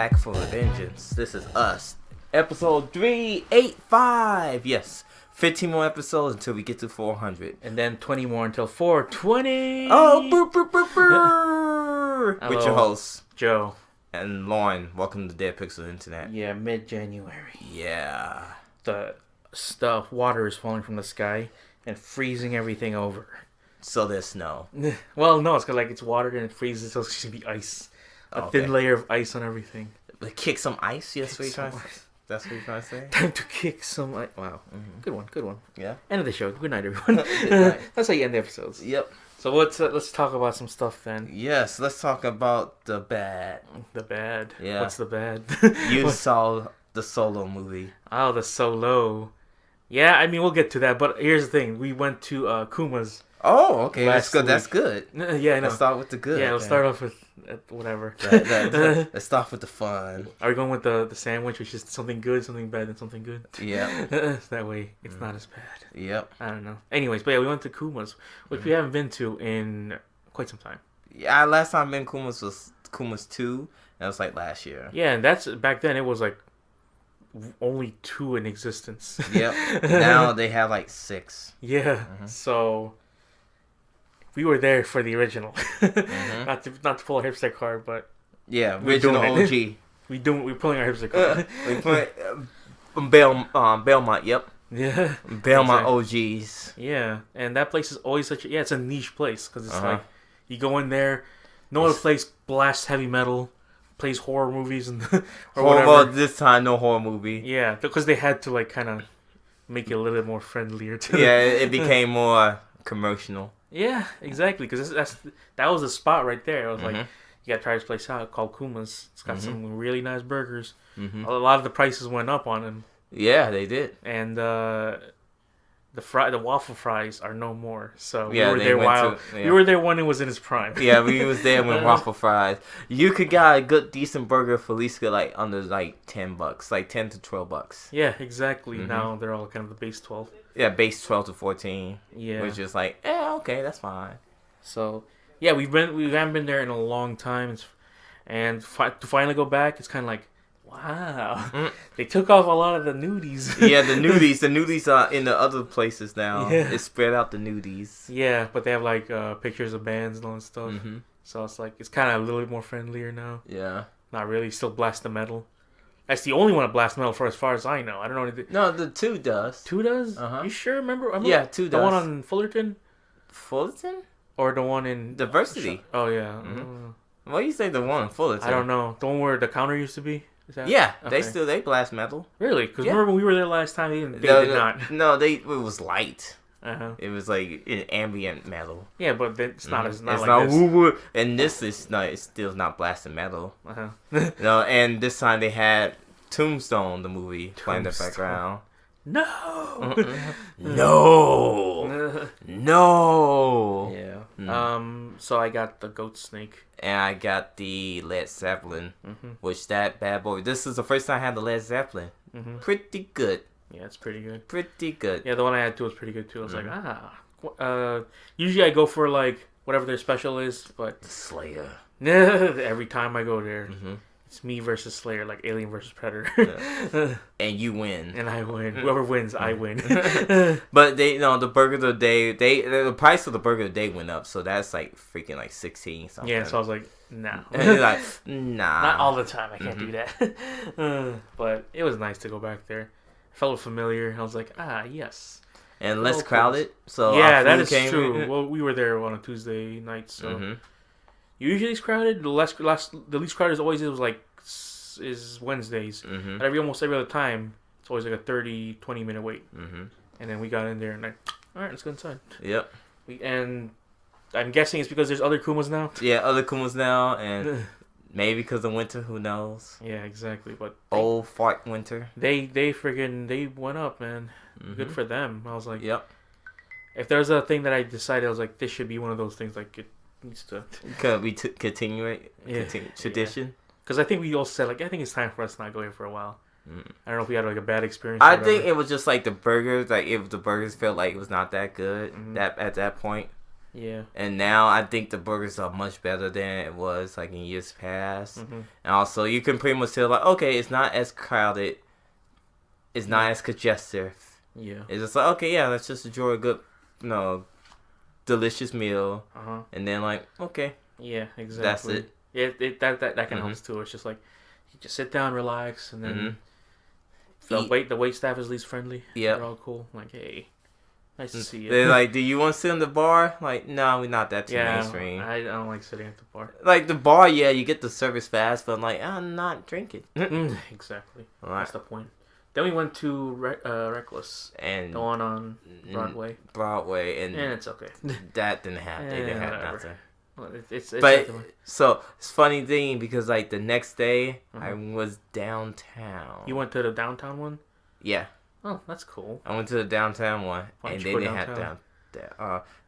back for vengeance. This is us. Episode 385. Yes. 15 more episodes until we get to 400. And then 20 more until 420. Oh, boop, boop, boop, boop. With your hosts, Joe. And Lauren. Welcome to Dead Pixel Internet. Yeah, mid-January. Yeah. The stuff, water is falling from the sky and freezing everything over. So there's snow. Well, no, it's because it's water and it freezes, so it's going to be ice. A thin layer of ice on everything. Kick some ice? Yes, what you're trying to say? That's what you're trying to say? Time to kick some ice. Wow. Mm-hmm. Good one. Yeah. End of the show. Good night, everyone. Good night. That's how you end the episodes. Yep. So let's talk about some stuff then. Yes, let's talk about the bad. The bad? Yeah. What's the bad? You saw the Solo movie. Oh, the Solo. Yeah, I mean, we'll get to that. But here's the thing. We went to Kuma's. Oh, okay. That's good. That's good. Yeah, I know. Let's start with the good. Yeah, we'll start off with whatever. Let's start with the fun. Are we going with the sandwich, which is something good, something bad, and something good? Yeah. That way, it's not as bad. Yep. I don't know. Anyways, but yeah, we went to Kuma's, which we haven't been to in quite some time. Yeah, last time I've been Kuma's was Kuma's 2. That was like last year. Yeah, and that's back then. It was like only 2 in existence. Yep. Now they have like 6. Yeah. Mm-hmm. So we were there for the original. Not to pull a hipster card, but yeah, original OG. We're pulling our hipster card. We put Belmont. Yep. Yeah. Belmont exactly. OGs. Yeah, and that place is always it's a niche place because it's like you go in there, no other place blasts heavy metal, plays horror movies and or whatever. Well, this time no horror movie. Yeah, because they had to kind of make it a little bit more friendlier to. Yeah, it became more commercial. Yeah, exactly. Because that was the spot right there. I was like, you gotta try this place out called Kuma's. It's got some really nice burgers. A lot of the prices went up on them. Yeah, they did. And the waffle fries are no more. So yeah, we were there we were there when it was in its prime. Yeah, we was there when waffle fries. You could get a good decent burger for at least under $10, like $10 to $12. Yeah, exactly. Now they're all kind of the base 12. Yeah, base 12 to 14. Yeah, which is like, okay, that's fine. So yeah, we haven't been there in a long time, and to finally go back, it's kind of like, wow, they took off a lot of the nudies. Yeah, the nudies are in the other places now. Yeah, it's spread out the nudies. Yeah, but they have pictures of bands and all that stuff. So it's it's kind of a little bit more friendlier now. Yeah, not really. Still blast the metal. That's the only one that blasts metal for as far as I know. I don't know anything. No, the 2 does. 2 does? You sure? Remember? Yeah, 2 does. The one on Fullerton? Fullerton? Or the one in Diversity? Oh yeah. Why do you say the one in Fullerton? I don't know. The one where the counter used to be? Is that... Yeah, okay. They blast metal. Really? Because remember when we were there last time, they did not. No, it was light. It was like an ambient metal. Yeah, but it's not as not it's like not this. Woo-woo. And this is not. It's still not blasting metal. No, and this time they had Tombstone, the movie, playing in the background. No. No. Yeah. So I got the goat snake. And I got the Led Zeppelin, which that bad boy. This is the first time I had the Led Zeppelin. Pretty good. Yeah, it's pretty good. Pretty good. Yeah, the one I had too was pretty good too. I was like, usually I go for whatever their special is, but Slayer. Every time I go there, it's me versus Slayer, like Alien versus Predator. Yeah. And you win. And I win. Whoever wins, I win. But the burger of the day, the price of the burger of the day went up, so that's freaking 16 something. Yeah, so I was like, nah. Like, nah. Not all the time. I can't do that. But it was nice to go back there. I felt familiar. I was like, yes. And less crowded. So yeah, that is true. Well, we were there on a Tuesday night, so usually it's crowded. The least crowded is Wednesdays. But almost every other time, it's always like a 30-20 minute wait. And then we got in there and all right, let's go inside. Yep. And I'm guessing it's because there's other Kumas now. Yeah, other Kumas now, and maybe because of winter, who knows? Yeah, exactly. But old fart winter. They went up, man. Good for them. I was like, yep. If there's a thing that I decided, I was like, this should be one of those things. Like it needs to. Could we continue tradition? Because I think we all said I think it's time for us to not go here for a while. I don't know if we had a bad experience. I think it was just the burgers. If the burgers felt like it was not that good at that point. Yeah. And now I think the burgers are much better than it was like in years past. And also you can pretty much tell like, okay, it's not as crowded. It's not as congested. Yeah. It's just like, okay, yeah, let's just enjoy a good, delicious meal. And then like, okay. Yeah, exactly. That's it. Yeah, that can help too. It's just like you just sit down, relax, and then the wait staff is at least friendly. Yeah. They're all cool. Like, hey, nice to see you. They're like, do you want to sit in the bar? Like, no, we're not that too mainstream. I don't like sitting at the bar. Like the bar, yeah, you get the service fast, but I'm like, I'm not drinking. Exactly. Right. That's the point. Then we went to Reckless, and the one on Broadway. And it's okay. That didn't happen. They didn't have nothing. Well, it's but so it's funny thing because like the next day I was downtown. You went to the downtown one? Yeah. Oh, that's cool. I went to the downtown one, and they didn't downtown?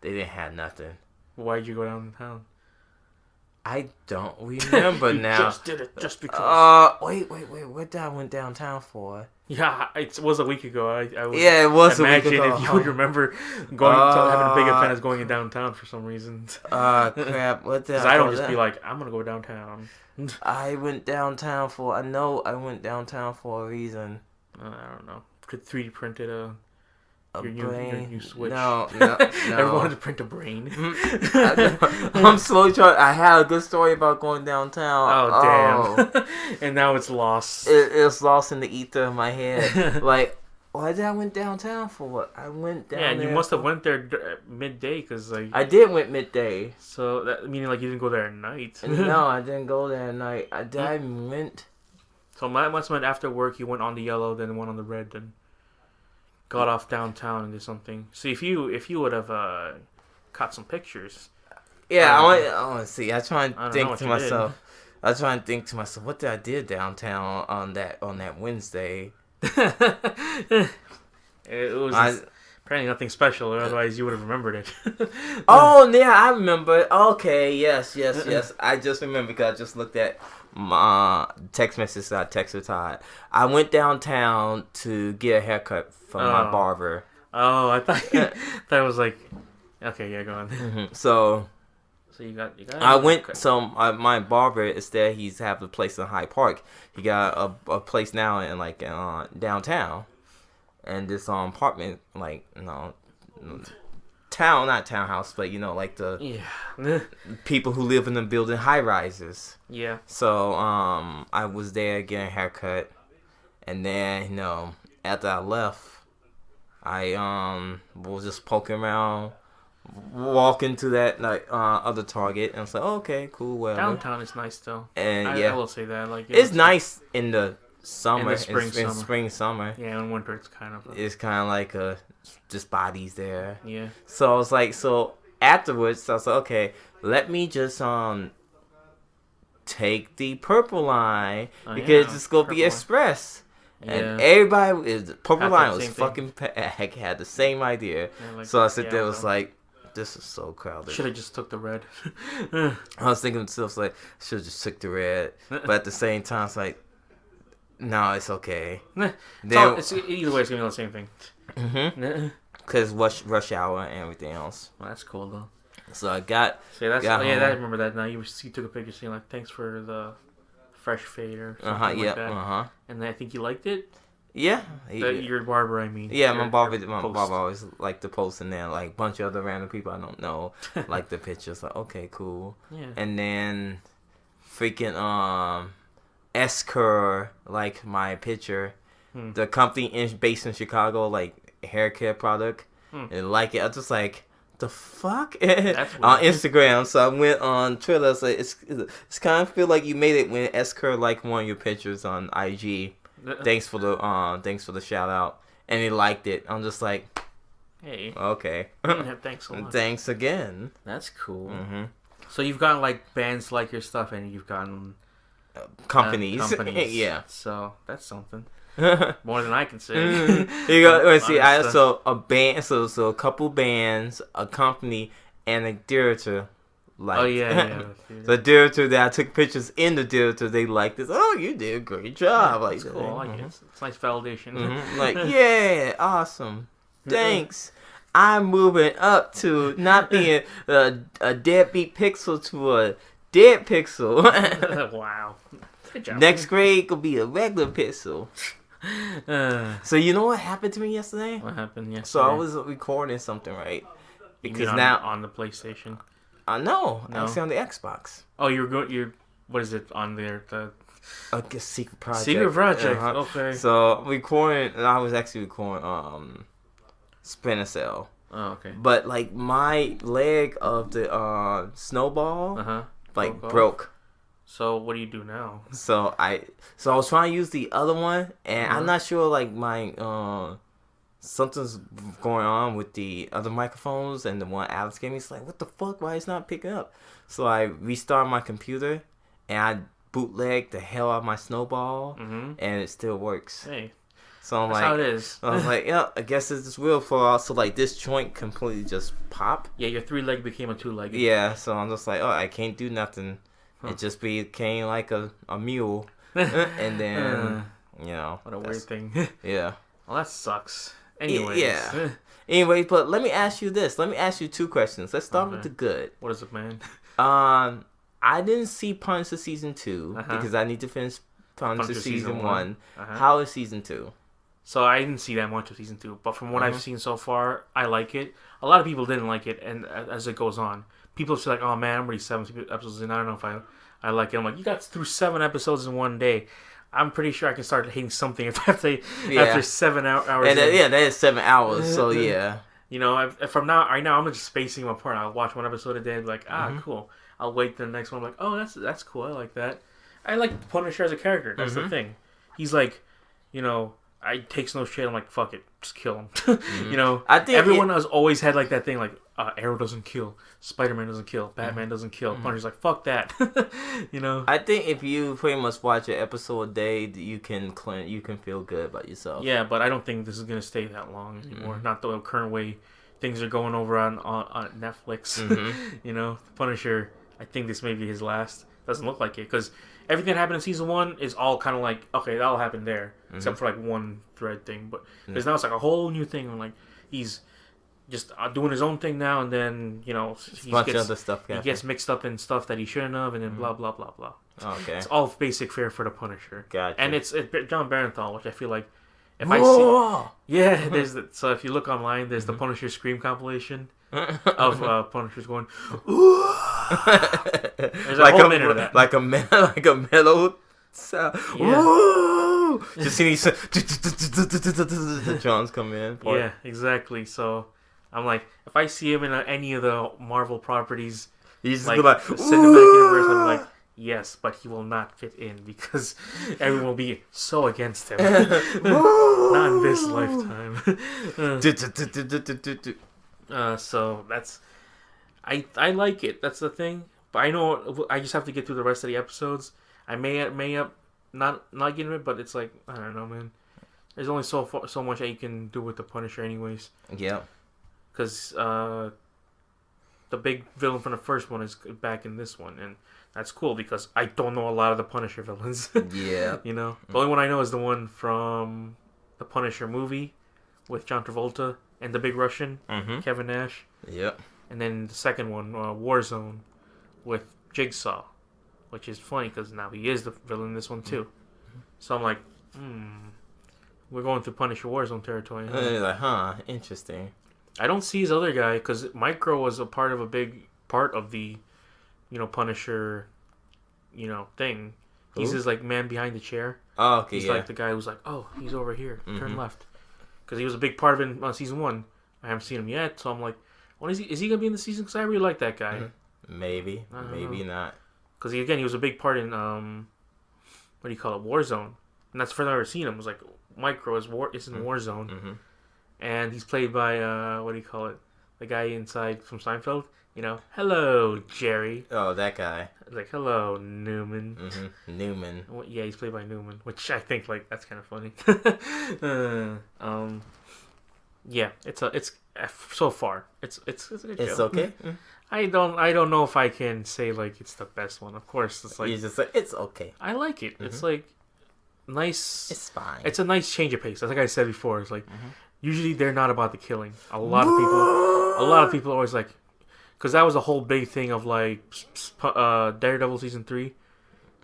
they didn't have nothing. Why'd you go downtown? I don't remember you now. Just did it just because. Wait. What did I went downtown for? Yeah, it was a week ago. I was it was a week ago. Imagine if you would remember going to having a big event as going in downtown for some reason. Crap. What did I don't just be like, I'm gonna go downtown. I went downtown for. I know I went downtown for a reason. I don't know. Could 3D printed your brain. new Switch. No. Everyone wanted to print a brain. I'm slowly trying. I had a good story about going downtown. Oh, damn. And now it's lost. It's lost in the ether of my head. Like, why did I went downtown for? I went down there. Yeah, you must have went there midday because like I did went midday. So that meaning like you didn't go there at night. No, I didn't go there at night. I went. So must have meant after work you went on the yellow, then went on the red, then got off downtown and did something. See, if you would have caught some pictures. Yeah, I want to see. I try and think to myself. I try and think to myself, what did I do downtown on that Wednesday? It was apparently nothing special, or otherwise you would have remembered it. Oh yeah, I remember. Okay, yes. I just remember because I just looked at my text message that I texted Todd. I went downtown to get a haircut from my barber. Oh, I thought it was like, okay, yeah, go on. So you got. I went. Haircut. So my barber is there. He's have a place in Hyde Park. He got a place now in like downtown, and this apartment like not townhouse, but like the people who live in the building high rises. Yeah. So I was there getting a haircut, and then after I left, I was just poking around, walking to that other Target, and I was like, okay, cool, whatever. Downtown is nice though. And I will say that it's nice in the summer, in spring, summer. Yeah, in winter it's kind of like just bodies there. Yeah. So I was like, afterwards I was like, okay, let me just take the purple line because it's gonna be express. Yeah. And everybody is purple line was fucking heck had the same idea. Yeah, so I sit there was like, this is so crowded. Should have just took the red. I was thinking to myself like, should have just took the red, but at the same time it's like, no, it's okay. Either way, it's gonna be the same thing. Because rush hour and everything else. Well, that's cool though. So I got. I remember that. Now you took a picture saying like, thanks for the fresh fade or something like that. And I think you liked it. Yeah. Your barber, I mean. Yeah, my barber always like to post in there. Like a bunch of other random people I don't know like the pictures. Like, okay, cool. Yeah. And then freaking S-Cur like my picture. The company based in Chicago, like hair care product, and like it. I was just like, the fuck on Instagram. So I went on Twitter. So it's kind of feel like you made it when S-Cur like one of your pictures on IG. Thanks for the shout out, and he liked it. I'm just like, hey, okay, thanks a lot. Thanks again. That's cool. So you've gotten like bands like your stuff, and you've gotten companies. Yeah. So that's something. More than I can say. You go. Let's see. A band. So a couple bands, a company, and a director. Like, the director that I took pictures in the director, they liked this. Oh, you did a great job. Like, that's cool. I like it. It's nice validation. Like, yeah, awesome. Thanks. I'm moving up to not being a deadbeat pixel to a dead pixel. Wow. Good job. Next grade could be a regular pixel. So you know what happened to me yesterday? What happened yesterday? So I was recording something, right? Because now on the PlayStation. No, actually on the Xbox. Oh, you're what is it on there? A secret project. Secret project. Okay. So recording, and I was actually recording Splinter Cell. Oh, okay. But like my leg of the snowball, broke. So what do you do now? So I was trying to use the other one, and I'm not sure like my something's going on with the other microphones and the one Alex gave me. It's like, what the fuck? Why it's not picking up? So I restarted my computer, and I bootleg the hell out of my snowball, and it still works. Hey. So I'm That's like, how it is. I was like, yeah, I guess it's this real flaw. So like this joint completely just pop. Yeah, your 3-leg became a 2-leg. Yeah, so I'm just like, oh, I can't do nothing. It just became like a mule, and then what a weird thing. Yeah. Well, that sucks. Anyways. Yeah. Anyways, but let me ask you this. Let me ask you 2 questions. Let's start with the good. What is it, man? I didn't see Punisher season 2 because I need to finish Punisher season 1. How is season 2? So I didn't see that much of season 2, but from what I've seen so far, I like it. A lot of people didn't like it, and as it goes on, people feel like, oh man, I'm already 7 episodes in. I don't know if I like it. I'm like, you got through 7 episodes in one day. I'm pretty sure I can start hating something after 7 hours. And that is 7 hours. So yeah, you know, from now right now, I'm just spacing them apart. I'll watch one episode a day and be like, cool. I'll wait the next one. I'm like, oh, that's cool. I like that. I like Punisher as a character. That's the thing. He's like, you know, I takes no shit. I'm like, fuck it, just kill him. You know, I think everyone has always had like that thing, like Arrow doesn't kill, Spider-Man doesn't kill, Batman doesn't kill. Punisher's like, fuck that. You know. I think if you pretty much watch an episode a day, you can feel good about yourself. Yeah, but I don't think this is gonna stay that long anymore. Not the current way things are going over on Netflix. You know, Punisher. I think this may be his last. Doesn't look like it because everything that happened in season 1 is all kind of like, okay, that'll happen there, except for like one thread thing. But because now it's like a whole new thing. And like he's just doing his own thing now, and then you know he gets mixed up in stuff that he shouldn't have, and then blah blah blah blah. Okay, it's all basic fare for the Punisher. Gotcha. And it's John Barenthal, which I feel like if I see, there's so if you look online, there's the Punisher Scream compilation of Punishers going. There's a whole minute of that. Like a mellow sound. Yeah. Just see these the drums come in. Part. Yeah, exactly. So I'm like, if I see him in any of the Marvel properties, he's like the cinematic universe, I'm like, yes, but he will not fit in because everyone will be so against him. Not in this lifetime. So that's I like it. That's the thing. But I know I just have to get through the rest of the episodes. I may up not getting it, but it's like, I don't know, man. There's only so much that you can do with the Punisher, anyways. Yeah. Because the big villain from the first one is back in this one, and that's cool because I don't know a lot of the Punisher villains. Yeah. You know, the only one I know is the one from the Punisher movie with John Travolta and the Big Russian, Kevin Nash. Yep. And then the second one, Warzone, with Jigsaw, which is funny because now he is the villain in this one too. So I'm like, we're going through Punisher Warzone territory. Like, interesting. I don't see his other guy because Micro was a big part of the, you know, Punisher, you know, thing. Who? He's his like man behind the chair. Oh, okay. He's like the guy who's like, oh, he's over here. Turn left, because he was a big part of it in season 1. I haven't seen him yet, so I'm like, when is he? Is he gonna be in the season? Because I really like that guy. Maybe, maybe not. Because he was a big part in what do you call it, Warzone, and that's the first I've ever seen him. It was like Micro is in Warzone, and he's played by what do you call it, the guy inside from Seinfeld. You know, hello Jerry. Oh, that guy. Like, hello Newman. Newman. Yeah, he's played by Newman, which I think like that's kind of funny. Yeah, it's so far it's a good show. It's okay. I don't know if I can say like it's the best one. Of course, it's like you just like it's okay. I like it. It's like nice. It's fine. It's a nice change of pace. Like I said before, it's like usually they're not about the killing. A lot of people are always like, because that was a whole big thing of like Daredevil season 3,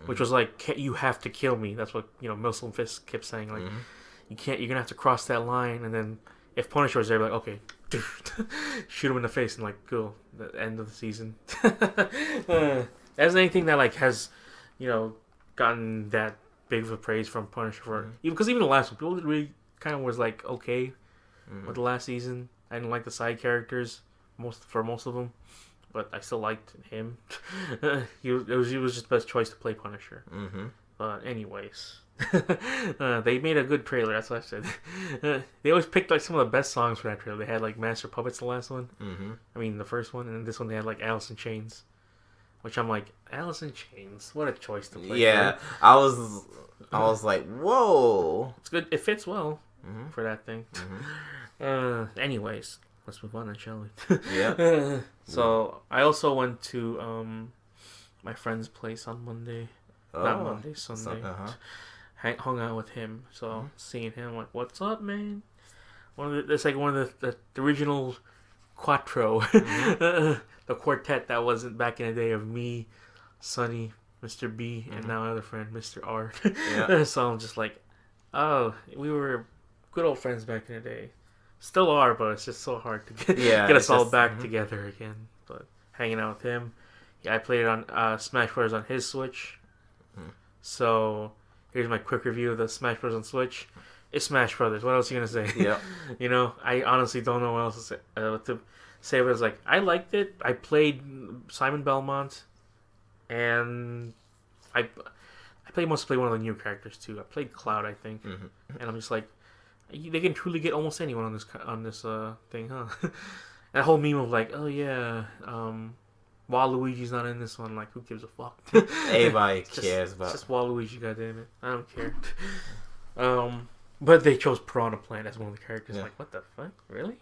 which was like, you have to kill me. That's what Muslim Fist kept saying. Like, you can't. You're gonna have to cross that line, and then if Punisher was there, like, okay, shoot him in the face, and like, go the end of the season. That's anything that like has, gotten that big of a praise from Punisher for because even the last one, people really kind of was like okay with the last season. I didn't like the side characters most of them, but I still liked him. he was just the best choice to play Punisher. But anyways, they made a good trailer. That's what I said. They always picked like some of the best songs for that trailer. They had like Master Puppets the last one. I mean the first one, and then this one they had like Alice in Chains, which I'm like, Alice in Chains. What a choice to play. Yeah, for. I was like, whoa. It's good. It fits well for that thing. Anyways, let's move on then, shall we? Yeah. So I also went to my friend's place on Monday. Not Monday, Sunday. Hung out with him. So seeing him, like, what's up, man? It's like one of the original Quattro, the quartet that wasn't back in the day of me, Sonny, Mr. B, and now another friend, Mr. R. Yeah. So I'm just like, oh, we were good old friends back in the day. Still are, but it's just so hard to get us all back together again. But hanging out with him, I played it on Smash Bros. On his Switch. So here's my quick review of the Smash Bros. On Switch. It's Smash Brothers. What else are you gonna say? Yeah. I honestly don't know what else to say. But it's like, I liked it. I played Simon Belmont, and I mostly one of the new characters too. I played Cloud, I think, and I'm just like, they can truly get almost anyone on this thing, huh? That whole meme of like, oh yeah, Waluigi's not in this one. Like, who gives a fuck? Everybody cares about. It's just Waluigi, goddammit. I don't care. But they chose Piranha Plant as one of the characters. Yeah. Like, what the fuck? Really?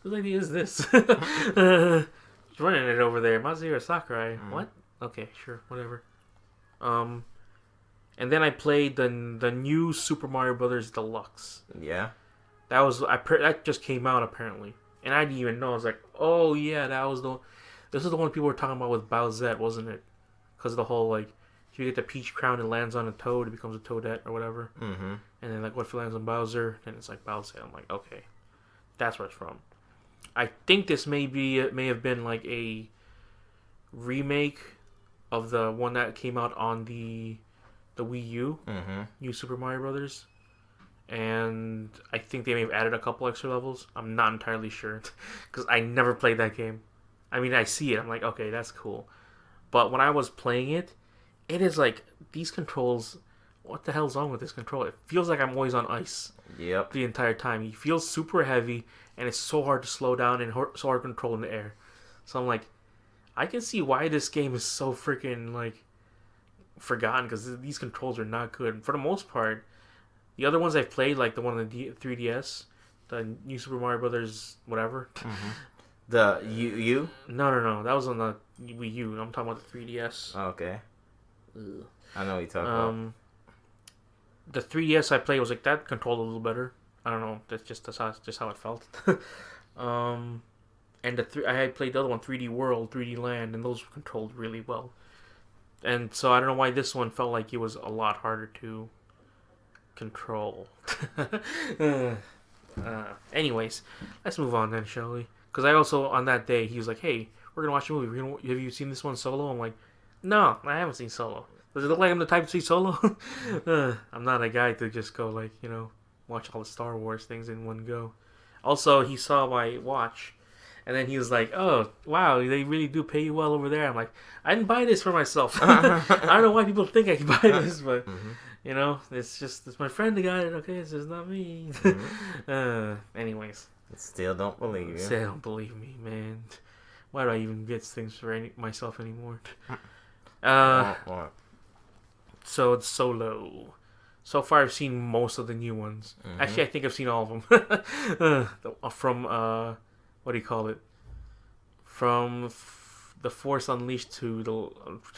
Whose idea is this? He's running it over there. Mazahiro Sakurai. What? Okay, sure, whatever. And then I played the new Super Mario Brothers Deluxe. Yeah. That just came out apparently, and I didn't even know. I was like, oh yeah, this is the one people were talking about with Bowsette, wasn't it? Because of the whole like, if you get the Peach crown and lands on a Toad, it becomes a Toadette or whatever. And then like, what if it lands on Bowser? Then it's like Bowsette. I'm like, okay, that's where it's from. I think this may have been like a remake of the one that came out on the Wii U, New Super Mario Brothers, and I think they may have added a couple extra levels. I'm not entirely sure because I never played that game. I mean, I see it. I'm like, okay, that's cool, but when I was playing it, it is like these controls. What the hell's wrong with this control? It feels like I'm always on ice. Yep. The entire time. It feels super heavy, and it's so hard to slow down and so hard to control in the air. So I'm like, I can see why this game is so freaking like forgotten, because these controls are not good for the most part. The other ones I've played, like the one on the 3DS, the new Super Mario Brothers, whatever. The U? No, that was on the Wii U. I'm talking about the 3DS. Oh, okay. Ugh. I know what you're talking about. The 3DS I played was like that controlled a little better. I don't know. That's how it felt. And I had played the other one, 3D World, 3D Land, and those were controlled really well. And so I don't know why this one felt like it was a lot harder to control. Anyways, let's move on then, shall we? Because I also, on that day, he was like, hey, we're going to watch a movie. Have you seen this one Solo? I'm like, no, I haven't seen Solo. Does it look like I'm the type to see Solo? I'm not a guy to just go like, watch all the Star Wars things in one go. Also, he saw my watch, and then he was like, oh, wow, they really do pay you well over there. I'm like, I didn't buy this for myself. I don't know why people think I can buy this, but, it's my friend that got it, okay? It's just not me. Anyways. Still don't believe you. Still don't believe me, man. Why do I even get things for myself anymore? So it's Solo. So far, I've seen most of the new ones. Actually, I think I've seen all of them. From what do you call it? From the Force Unleashed to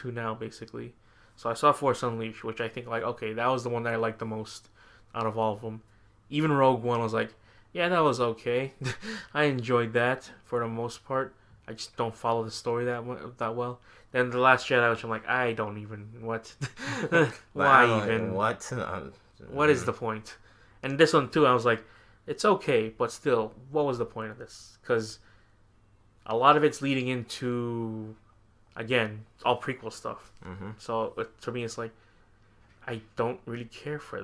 now, basically. So I saw Force Unleashed, which I think like, okay, that was the one that I liked the most out of all of them. Even Rogue One was like, Yeah, that was okay. I enjoyed that for the most part. I just don't follow the story that well. Then the Last Jedi, which I'm like, I don't even what. Why even? What? What is the point? And this one too, I was like, it's okay, but still, what was the point of this? Because a lot of it's leading into, again, all prequel stuff. Mm-hmm. So for me, it's like, I don't really care for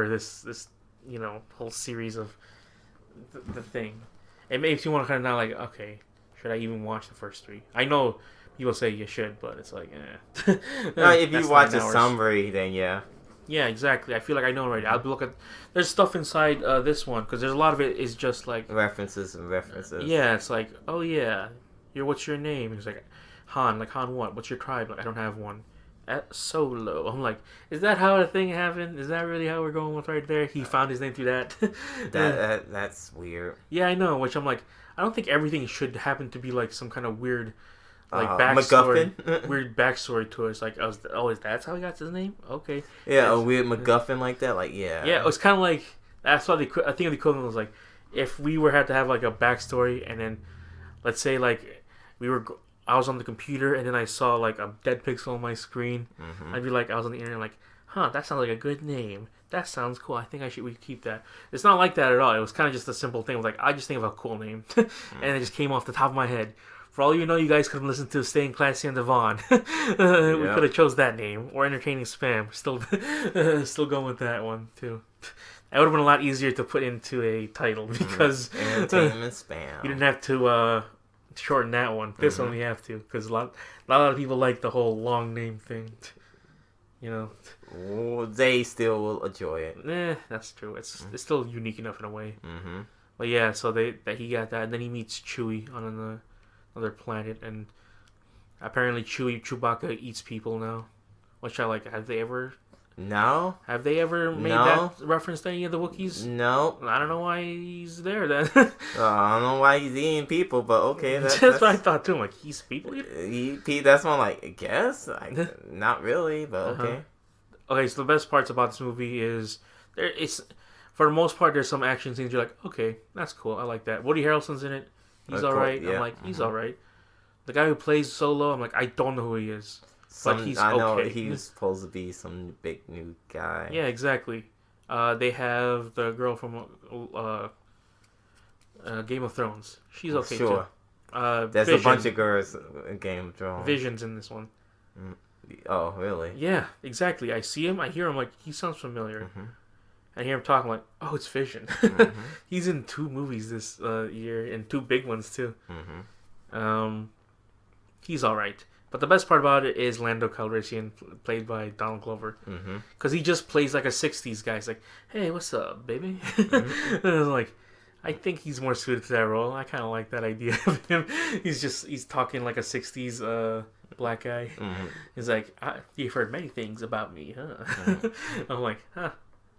this whole series of the thing. It makes you want to kind of now like, okay, should I even watch the first 3? I know people say you should, but it's like, if you watch a summary, then yeah. Yeah, exactly. I feel like I know already. I'll look at. There's stuff inside this one because there's a lot of it is just like references. Yeah, it's like, oh yeah, what's your name? He's like, Han. Like, Han what? What's your tribe? Like, I don't have one. Solo. I'm like, is that how the thing happened? Is that really how we're going with right there? He found his name through that. That's weird. Yeah, I know. Which I'm like, I don't think everything should happen to be like some kind of weird, like backstory, weird backstory to it. It's like, that's how he got his name? Okay. Yeah, a weird MacGuffin like that. Like, yeah. Yeah, it was kind of like that's why I think the equivalent was like if we had to have like a backstory, and then let's say like I was on the computer and then I saw like a dead pixel on my screen. Mm-hmm. I'd be like, I was on the internet like, that sounds like a good name. That sounds cool. I think we keep that. It's not like that at all. It was kind of just a simple thing. It was like, I just think of a cool name. And it just came off the top of my head. For all you know, you guys could have listened to Staying Classy and Devon. We could have chose that name. Or Entertaining Spam. Still going with that one, too. That would have been a lot easier to put into a title because Entertainment Spam. You didn't have to shorten that one. This one we have to because a lot of people like the whole long name thing. They still will enjoy it. That's true. It's still unique enough in a way. Mm-hmm. But yeah, so he got that, and then he meets Chewie on another planet, and apparently Chewbacca eats people now, which I like. Have they ever made that reference to any of the Wookiees? No. I don't know why he's there then. I don't know why he's eating people, but okay. That's what I thought too. I'm like, he's people eater? That's one like, I guess. Not really, but okay. Okay, so the best parts about this movie is for the most part, there's some action scenes you're like, okay, that's cool. I like that. Woody Harrelson's in it. He's alright. Yeah. I'm like, he's alright. The guy who plays Solo, I'm like, I don't know who he is. But he's okay. I know he was supposed to be some big new guy. Yeah, exactly. They have the girl from Game of Thrones. She's okay too. There's a bunch of girls in Game of Thrones. Vision's in this one. Oh, really? Yeah, exactly. I see him. I hear him. Like, he sounds familiar. Mm-hmm. I hear him talking like, oh, it's Vision. Mm-hmm. He's in 2 movies this year, and 2 big ones too. Mm-hmm. He's all right. But the best part about it is Lando Calrissian, played by Donald Glover. Because he just plays like a 60s guy. He's like, hey, what's up, baby? And I was like, I think he's more suited to that role. I kind of like that idea of him. He's talking like a 60s black guy. Mm-hmm. He's like, you've heard many things about me, huh? Mm-hmm. I'm like, all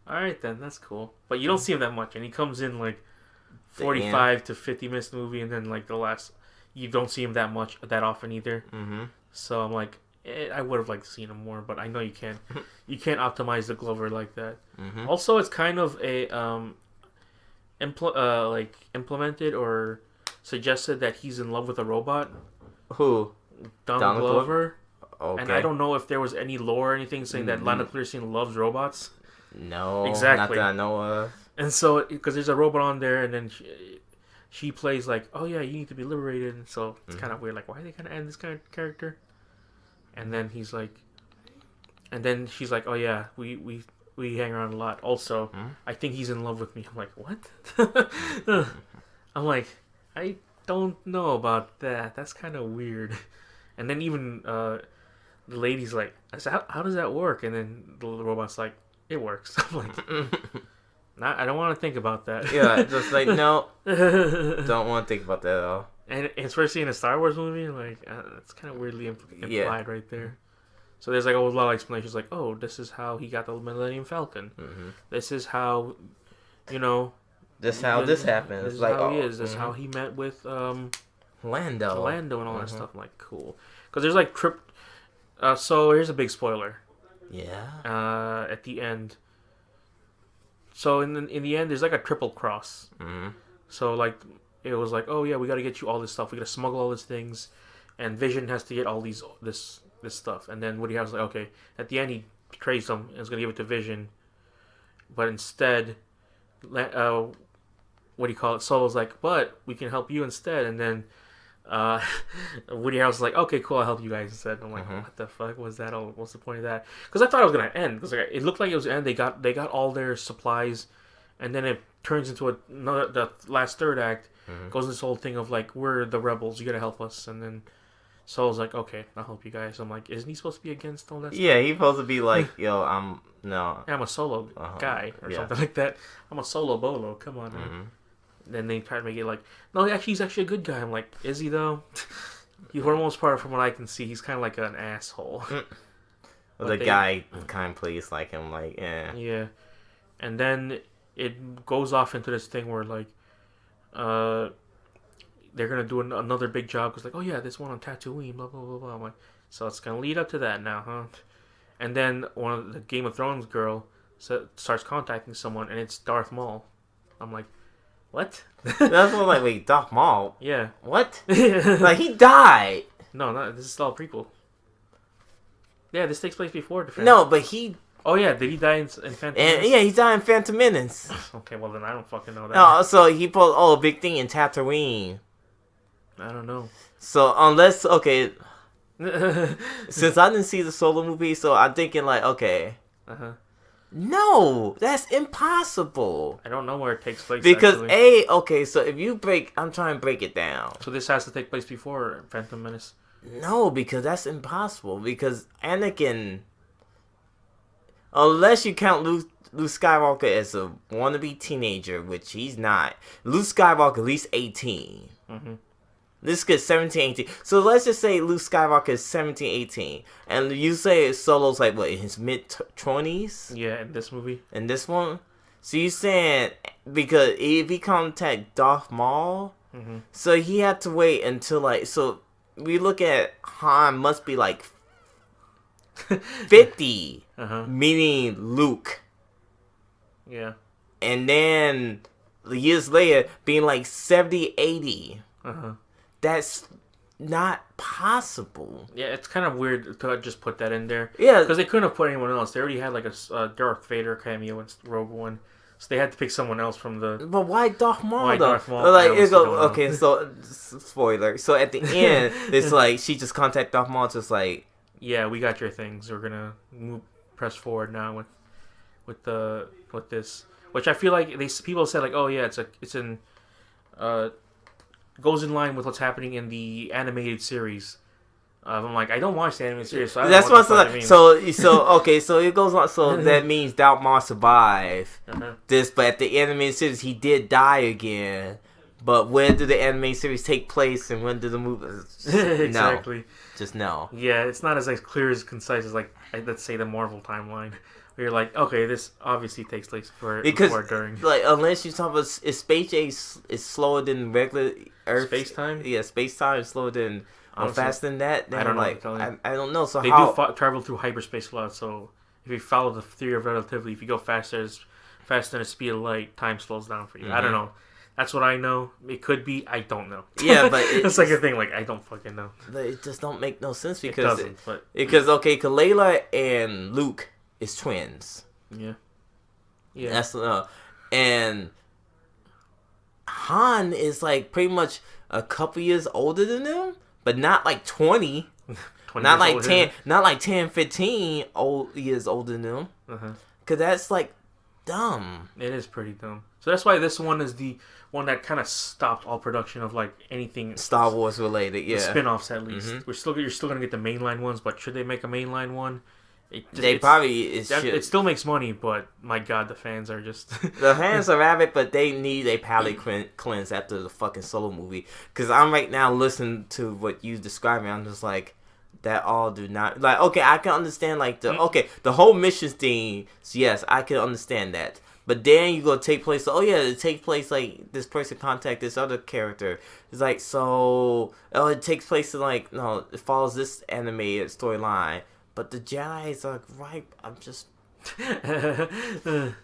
right then, that's cool. But you don't see him that much. And he comes in like 45 to 50 minutes movie, and then like the last, you don't see him that often either. Mm-hmm. So I'm like, I would have liked to see him more, but I know you can't. You can't optimize the Glover like that. Mm-hmm. Also, it's kind of a implemented or suggested that he's in love with a robot. Who? Donald Glover. Okay. And I don't know if there was any lore or anything saying that Lando Calrissian loves robots. No, exactly. Not that I know of. And so, because there's a robot on there, and then she plays like, oh yeah, you need to be liberated. And so it's kind of weird. Like, why are they kind of add this kind of character? And then he's like, and then she's like, oh yeah, we hang around a lot. Also, I think he's in love with me. I'm like, what? I'm like, I don't know about that. That's kind of weird. And then even the lady's like, how does that work? And then the robot's like, it works. I'm like, I don't want to think about that. Yeah, just like, no, don't want to think about that at all. And especially in a Star Wars movie, like, it's kind of weirdly implied right there. So there's like a lot of explanations, like, oh, this is how he got the Millennium Falcon. Mm-hmm. This is how, this is how this happened. This is like, how he is. This is how he met with Lando and all that stuff. I'm like, cool. Because there's like so here's a big spoiler. Yeah. At the end, So in the end, there's like a triple cross. Mm-hmm. So like it was like, oh yeah, we got to get you all this stuff. We got to smuggle all these things, and Vision has to get all this stuff. And then Woody Harrelson's like, okay. At the end, he betrays them and is gonna give it to Vision, but instead, what do you call it? Solo's like, but we can help you instead. And then Woody Harrelson's like, okay, cool, I'll help you guys instead. And I'm like, what the fuck was that? What's the point of that? Because I thought it was gonna end. Because it looked like it was gonna end. They got all their supplies, and then it turns into the last third act goes into this whole thing of like, we're the rebels, you gotta help us. And then Solo's like, okay, I'll help you guys. I'm like, isn't he supposed to be against all that stuff? Yeah, he's supposed to be like, yo, I'm a Solo guy or something like that. I'm a Solo Bolo. Come on, man. Then they try to make it like, no, actually, he's actually a good guy. I'm like, is he though? For the most part, from what I can see, he's kind of like an asshole. The guy kind of plays like him, like, yeah. Yeah. And then it goes off into this thing where, like, they're going to do another big job. Because, like, oh, yeah, this one on Tatooine, blah, blah, blah, blah. I'm like, so it's going to lead up to that now, huh? And then one of the Game of Thrones girl starts contacting someone, and it's Darth Maul. I'm like, what? That's what, like, wait, Darth Maul? Yeah. What? Like, he died. No, this is all prequel. Yeah, this takes place before the No, but he... Oh, yeah, did he die in Phantom Menace? Yeah, he died in Phantom Menace. Okay, well, then I don't fucking know that. No, so he pulled, a big thing in Tatooine. I don't know. So, unless, okay... Since I didn't see the Solo movie, so I'm thinking, like, okay... No, that's impossible. I don't know where it takes place. Because okay, so if you I'm trying to break it down. So this has to take place before Phantom Menace. No, because that's impossible. Because Anakin, unless you count Luke Skywalker as a wannabe teenager, which he's not. Luke Skywalker at least 18. This gets 17, 18. So let's just say Luke Skywalker is 17, 18. And you say Solo's like, what, in his mid-20s? Yeah, in this movie. In this one? So you're saying, because if he contact Darth Maul, so he had to wait until, like, so we look at Han must be like 50, meaning Luke. Yeah. And then years later, being like 70, 80. That's not possible. Yeah, it's kind of weird to just put that in there. Yeah. Because they couldn't have put anyone else. They already had like a Darth Vader cameo in Rogue One. So they had to pick someone else from the... But why Darth Maul, why though? Darth Maul? Like, okay, so, spoiler. So at the end, it's like, she just contacted Darth Maul, just like... Yeah, we got your things. We're gonna press forward now with this. Which I feel like people said, like, oh yeah, goes in line with what's happening in the animated series. I'm like, I don't watch the animated series, so I don't know what that means. So okay, so it goes on. So that means Darth Maul survived this, but at the animated series, he did die again. But when did the animated series take place, and when did the movie? Exactly. No. Just no. Yeah, it's not as clear as concise as like let's say the Marvel timeline. Where you're like, okay, this obviously takes place before during. Like, unless you talk about space age is slower than regular Earth. Space time. Yeah, space time is slower than faster than that. Then I don't know. like, I don't know. So they do travel through hyperspace a lot. So if you follow the theory of relativity, if you go faster than the speed of light, time slows down for you. I don't know. That's what I know. It could be. I don't know. Yeah, but it's like a thing. Like, I don't fucking know. It just don't make no sense because it doesn't. Because Layla and Luke is twins. Yeah. That's and Han is like pretty much a couple years older than them, but not like 20. Not like 10. Not like 10, 15 years older than them. Cause that's like dumb. It is pretty dumb. So that's why this one is the one that kind of stopped all production of like anything Star Wars related. Yeah, the spin-offs at least. You're still gonna get the mainline ones, but should they make a mainline one? It still makes money, but my god, the fans are just the fans are avid, but they need a palate cleanse after the fucking Solo movie. Because I'm right now listening to what you describing. I'm just like, that all do not like. Okay, I can understand like the whole mission thing. So yes, I can understand that. But then you go take place. Oh yeah, it takes place like this person contact this other character. It's like it takes place in like it follows this animated storyline. But the Jedi's are right. I'm just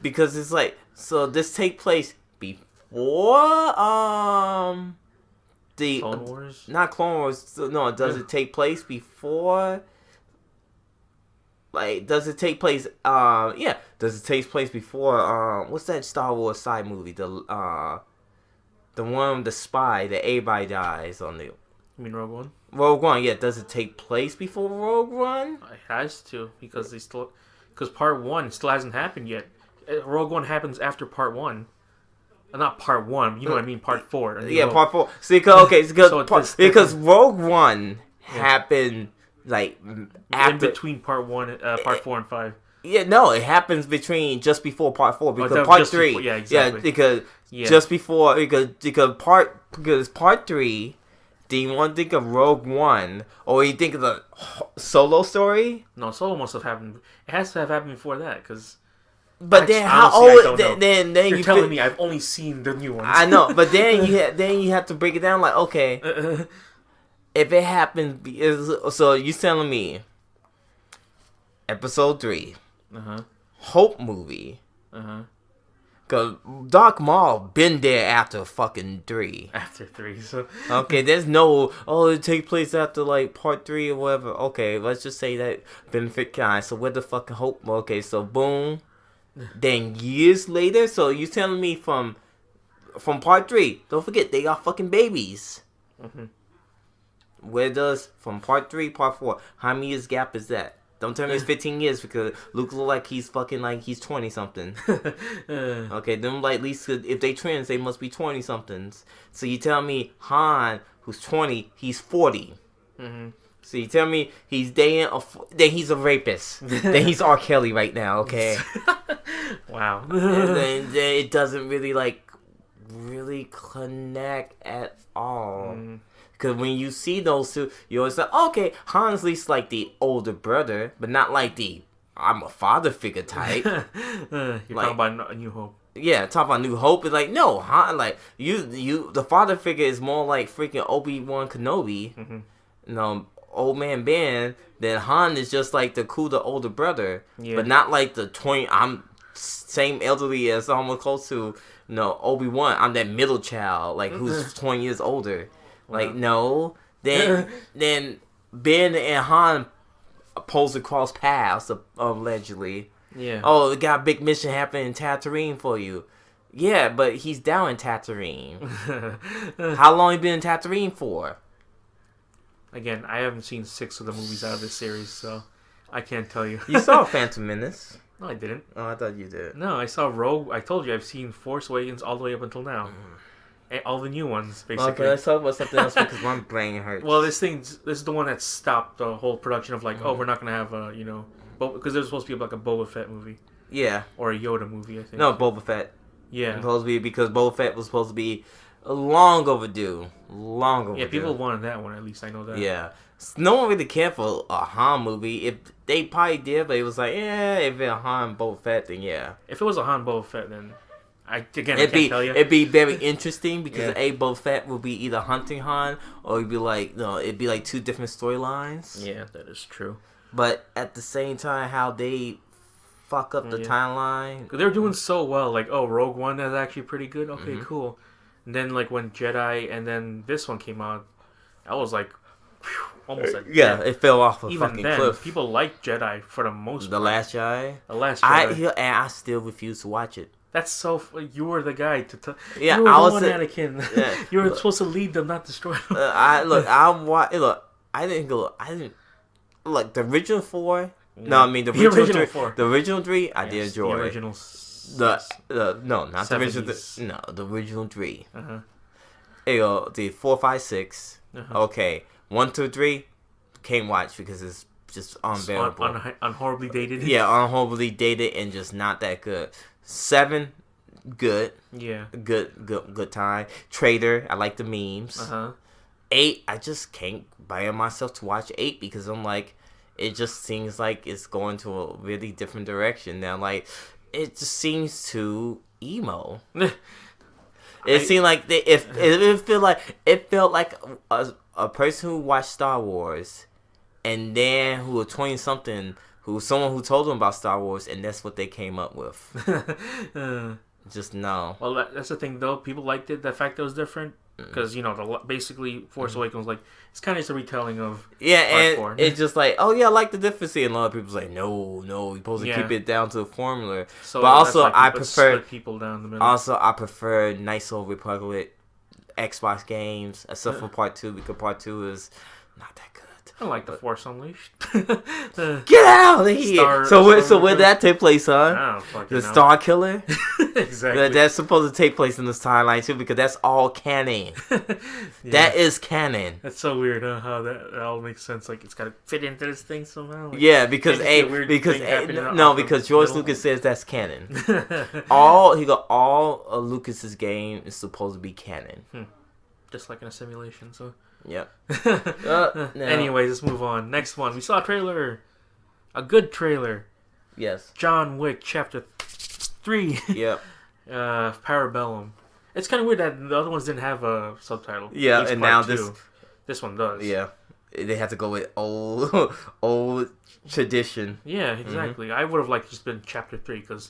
Because it's like, so this take place before the Clone Wars? Not Clone Wars. No, does it take place before? Like, does it take place? Yeah. Does it take place before? What's that Star Wars side movie? The one, the spy that everybody dies on the. You mean Rogue One? Rogue One, yeah. Does it take place before Rogue One? It has to, because part 1 still hasn't happened yet. Rogue One happens after part 1. Not part 1, you know what I mean, part 4. Yeah, part 4. See, because Rogue One happened like after, in between part 1, part 4 and 5. Yeah, no, it happens just before part 4 because part 3. Before, yeah, exactly. Yeah, because just before because part 3. Do you want to think of Rogue One, or you think of the Solo story? No, Solo must have happened. It has to have happened before that, because. But then how old? Then you're telling me I've only seen the new ones. I know, but then you have to break it down. Like, okay, if it happened, so you telling me Episode 3, Hope movie, Cause Darth Maul been there after fucking 3. After 3, so okay, there's no it take place after like part 3 or whatever. Okay, let's just say that benefit kind. So where the fucking Hope? Okay, so boom. Then years later, so you telling me from part 3? Don't forget they got fucking babies. Where does from part 3, part 4? How many years gap is that? Don't tell me it's 15 years because Luke look like he's fucking like he's 20 something. Okay, then like at least if they twins, they must be 20 somethings. So you tell me Han, who's 20, he's 40. So you tell me he's dating then he's a rapist. Then he's R. Kelly right now. Okay. Wow. And then it doesn't really connect at all. Because when you see those two, you always say, okay, Han's at least like the older brother, but not like the I'm a father figure type. You're talking about A New Hope. Yeah, talk about New Hope. It's like, no, Han, like, you, the father figure is more like freaking Obi-Wan Kenobi. Old man Ben. Then Han is just like the cooler older brother. Yeah. But not like the 20, I'm same elderly as almost close to, Obi-Wan. I'm that middle child, like, who's 20 years older. Like, no. Then Ben and Han supposed to cross paths, allegedly. Yeah. Oh, we got a big mission happening in Tatooine for you. Yeah, but he's down in Tatooine. How long you been in Tatooine for? Again, I haven't seen 6 of the movies out of this series, so I can't tell you. You saw Phantom Menace. No, I didn't. Oh, I thought you did. No, I saw Rogue. I told you I've seen Force Awakens all the way up until now. All the new ones, basically. Okay, let's talk about something else because my brain hurts. Well, this is the one that stopped the whole production of like, we're not gonna have because there's supposed to be like a Boba Fett movie. Yeah. Or a Yoda movie, I think. No, Boba Fett. Yeah. Supposed to be because Boba Fett was supposed to be long overdue. Yeah, people wanted that one. At least I know that. Yeah. No one really cared for a Han movie. If they probably did, but it was like, if it's a Han Boba Fett, then yeah. If it was a Han Boba Fett, then. I can't tell you. It'd be very interesting because Boba Fett will be either hunting Han or it'd be like it'd be like 2 different storylines. Yeah, that is true. But at the same time, how they fuck up the timeline. They're doing so well. Like, Rogue One is actually pretty good. Okay, cool. And then like when Jedi and then this one came out, I was like, almost like it fell off a even fucking then, cliff. People like Jedi for the most part. The Last Jedi. I still refuse to watch it. That's so. You were the guy to tell. Yeah, you were Anakin. Yeah, you were supposed to lead them, not destroy them. I didn't look the original 4. Yeah. No, I mean the original 3. The original 3, I did enjoy. The original. No, not 70s. The original. No, the original 3. The 4, 5, 6. Okay, 1, 2, 3. Can't watch because it's just unbearable. Unhorribly dated. Yeah, unhorribly dated and just not that good. 7, good. Yeah. Good time. Traitor, I like the memes. 8, I just can't buy myself to watch 8 because I'm like, it just seems like it's going to a really different direction now. Like, it just seems too emo. It seemed like it felt like a person who watched Star Wars and then who was 20 something someone who told them about Star Wars, and that's what they came up with. Just no. Well, that's the thing though. People liked it. The fact that it was different. Because, basically, Force Awakens, it's kind of just a retelling of Part 4. It's just like, oh, yeah, I like the difference. And a lot of people's like, no, you're supposed to keep it down to the formula. So but also, I prefer... split people down the middle. Also, I prefer Knights of the Republic Xbox games, except for Part 2, because Part 2 is not that good. I like the Force Unleashed. Get out of here! So where did that take place, huh? The Star Killer? Exactly. That's supposed to take place in this timeline too, because that's all canon. That is canon. That's so weird, huh? How that all makes sense. Like it's got to fit into this thing somehow. Because George Lucas says that's canon. all of Lucas's game is supposed to be canon. Just like in a simulation. So. Yep. No. Anyways, let's move on. Next one. We saw a trailer. A good trailer. Yes. John Wick Chapter 3. Yep. Parabellum. It's kind of weird that the other ones didn't have a subtitle. Yeah, and now this one does. Yeah. They have to go with old tradition. Yeah, exactly. I would have liked just been Chapter 3 because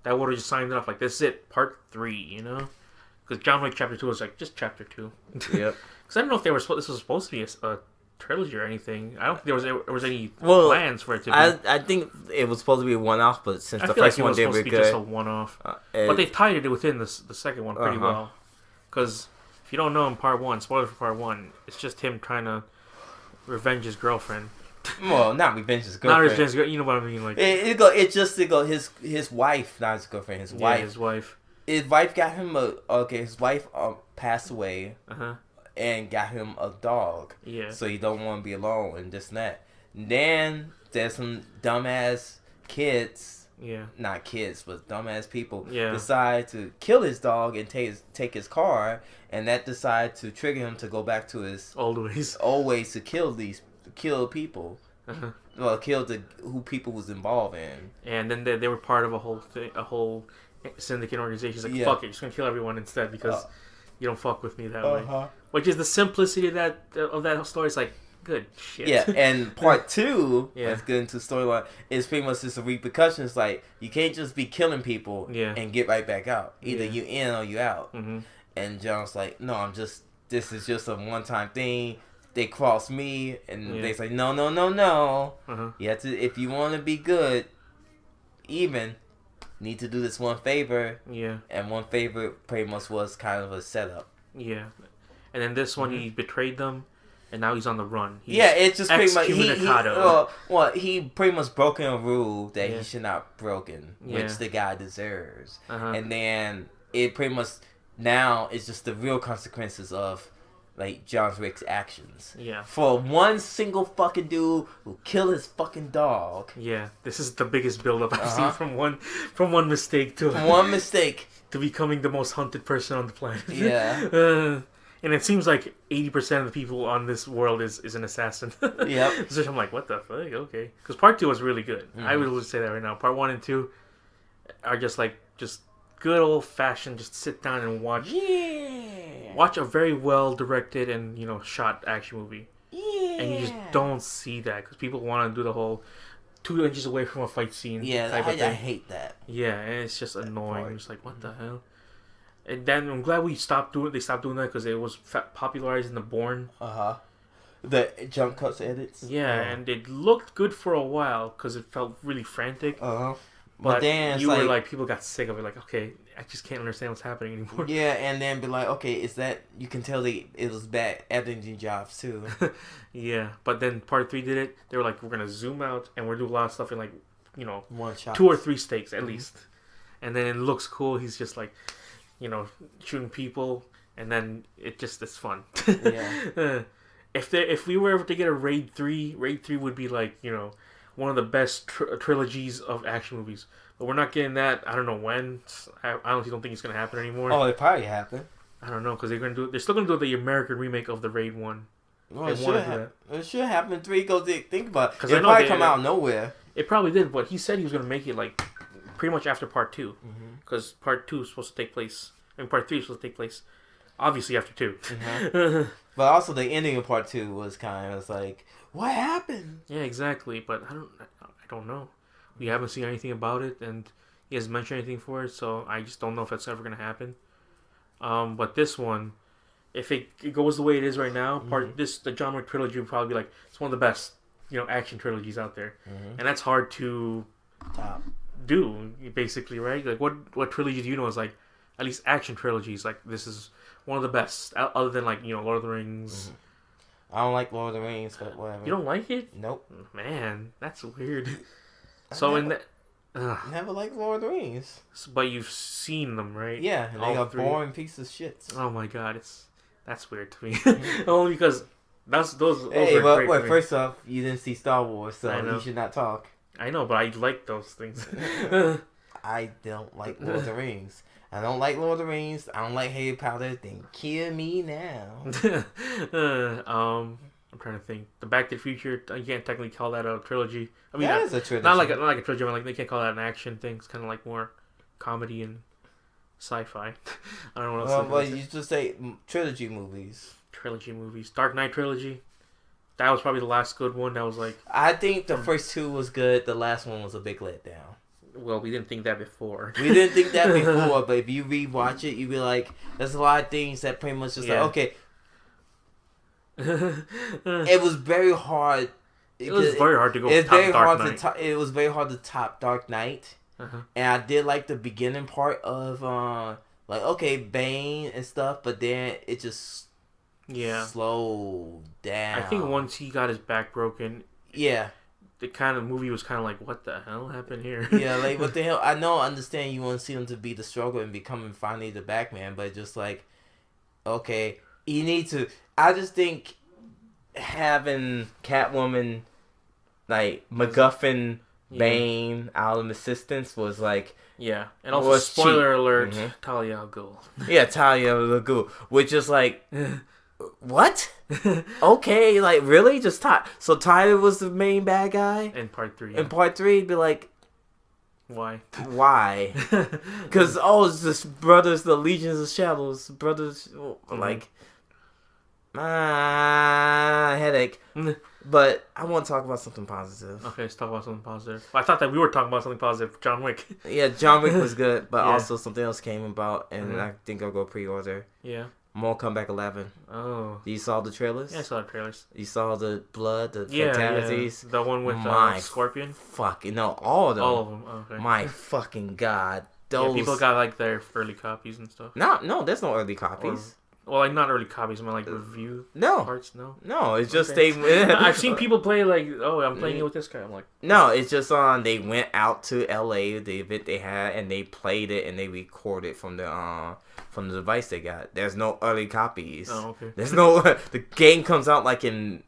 that would have just signed it off like, this is it, Part 3, you know? Because John Wick Chapter 2 was like, just Chapter 2. Yep. Because I don't know if this was supposed to be a trilogy or anything. I don't think there was any plans for it to be. I think it was supposed to be a one-off, but since the first one did be good, just a one-off. But they tied it within the second one pretty well. Because if you don't know in Part 1, spoiler for Part 1, it's just him trying to revenge his girlfriend. Well, not revenge his girlfriend. Not revenge his girlfriend. You know what I mean? Like his wife, not his girlfriend. His wife. His wife. His wife got him his wife passed away. And got him a dog. Yeah. So he don't want to be alone and this and that. Then there's some dumbass kids. Yeah. Not kids, but dumbass people. Yeah. Decide to kill his dog and take his car, and that decide to trigger him to go back to his old ways to kill people. Well, kill who people was involved in. And then they were part of a whole syndicate organization. He's like, fuck it, just gonna kill everyone instead because. You don't fuck with me that way. Which is the simplicity of that story. It's like, good shit. Yeah, and Part 2, let's get into storyline, is pretty much just a repercussion. It's like, you can't just be killing people and get right back out. Either you in or you out. And John's like, no, this is just a one-time thing. They cross me, and they say, no. You have to, if you want to be good, need to do this one favor. Yeah. And one favor pretty much was kind of a setup. Yeah. And then this one, he betrayed them, and now he's on the run. It's just pretty much... He pretty much broken a rule that he should not broken, which the guy deserves. And then it pretty much... Now, it's just the real consequences of... John Wick's actions. Yeah. For one single fucking dude who killed his fucking dog. Yeah. This is the biggest build-up I've seen from one mistake to... to becoming the most hunted person on the planet. Yeah. And it seems like 80% of the people on this world is an assassin. Yep. So I'm like, what the fuck? Okay. Because Part 2 was really good. I would say that right now. Part 1 and 2 are just good old-fashioned, just sit down and watch... Yeah. Watch a very well-directed and, shot action movie. Yeah. And you just don't see that because people want to do the whole 2 inches away from a fight scene type of thing. I hate that. Yeah, and it's just annoying. You're just like, what the hell? And then I'm glad they stopped doing that because it was popularized in the Bourne. The jump cuts edits. Yeah, and it looked good for a while because it felt really frantic. But then you were like, people got sick of it. Like, okay, I just can't understand what's happening anymore. Yeah, and then be like, okay, is that... You can tell it was bad editing jobs, too. Yeah, but then Part 3 did it. They were like, we're going to zoom out, and we're doing a lot of stuff in, one shot. 2 or 3 takes, at least. And then it looks cool. He's just, shooting people, and then it's fun. Yeah. If we were ever to get a Raid 3 would be, one of the best trilogies of action movies. But we're not getting that. I don't know when. I honestly don't think it's going to happen anymore. Oh, it probably happen. I don't know, because they're still going to do the American remake of the Raid 1. Well, it should happen 3. Go think about it. It probably come out of nowhere. It probably did, but he said he was going to make it, pretty much after Part 2. Because Part 2 is supposed to take place... Part 3 is supposed to take place Obviously, after 2. Mm-hmm. But also, the ending of part 2 was kind of like, what happened? Yeah, exactly. But I don't know. We haven't seen anything about it, and he hasn't mentioned anything for it, so I just don't know if that's ever gonna happen. But this one, if it goes the way it is right now, the John Wick trilogy would probably be like it's one of the best, action trilogies out there, and that's hard to do basically, right? Like what trilogy do you know is like at least action trilogies like this is one of the best other than like Lord of the Rings. I don't like Lord of the Rings, but whatever. You don't like it? Nope. Man, that's weird. So never liked Lord of the Rings. But you've seen them, right? Yeah, and they got boring piece of shit. Oh my god, that's weird to me. Only because those hey, are great. Well, first off, you didn't see Star Wars, so you should not talk. I know, but I like those things. I don't like Lord of the Rings. I don't like Lord of the Rings. I don't like Harry Potter. Then kill me now. I'm trying to think. The Back to the Future, you can't technically call that a trilogy. I mean, that is a trilogy. Not like a trilogy. But like they can't call that an action thing. It's kind of like more comedy and sci-fi. I don't know what else. Well, you just say trilogy movies. Trilogy movies. Dark Knight trilogy. That was probably the last good one. That was like. I think the first 2 was good. The last one was a big letdown. Well, we didn't think that before. We didn't think that before, but if you rewatch it, you be like, there's a lot of things that pretty much just like, okay. It was very hard. It was very hard to go. It was very hard to top Dark Knight, and I did like the beginning part of Bane and stuff, but then it just slowed down. I think once he got his back broken, the kind of movie was kind of like, what the hell happened here? Yeah, like what the hell? I understand you want to see him to be the struggle and becoming finally the Batman, but just like, okay, you need to. I just think having Catwoman, like MacGuffin, Bane out of assistance was like, and also spoiler alert, Talia al Ghul. Yeah, Talia al Ghul, which is like. What? Okay, like really? Just So Tyler was the main bad guy in part 3. In part 3, be like, why? Because it's just brothers, the Legions of Shadows, brothers, like, headache. But I want to talk about something positive. Okay, let's talk about something positive. I thought that we were talking about something positive. John Wick. Yeah, John Wick was good, but also something else came about, and I think I'll go pre-order. Yeah. Mortal Kombat 11. Oh. You saw the trailers? Yeah, I saw the trailers. You saw the blood, the fatalities? Yeah. The one with Scorpion? All of them. All of them, okay. My fucking god. Those... Yeah, people got like their early copies and stuff. No, there's no early copies. Well, like not early copies, but like review parts. No, it's just I've seen people play like, I'm playing it with this guy. I'm like, no, it's just they went out to LA, the event they had, and they played it and they recorded from the device they got. There's no early copies. Oh, okay. There's no the game comes out like in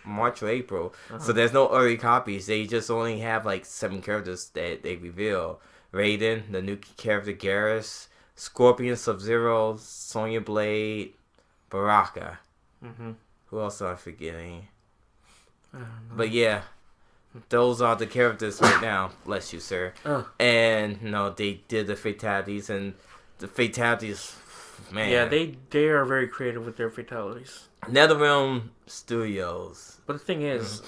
March or April. So there's no early copies. They just only have like 7 characters that they reveal. Raiden, the new character Garrus, Scorpion, Sub-Zero, Sonya Blade, Baraka. Who else am I forgetting? But yeah, those are the characters right now. Bless you, sir. And they did the fatalities, and the fatalities, man. Yeah, they are very creative with their fatalities. NetherRealm Studios. But the thing is,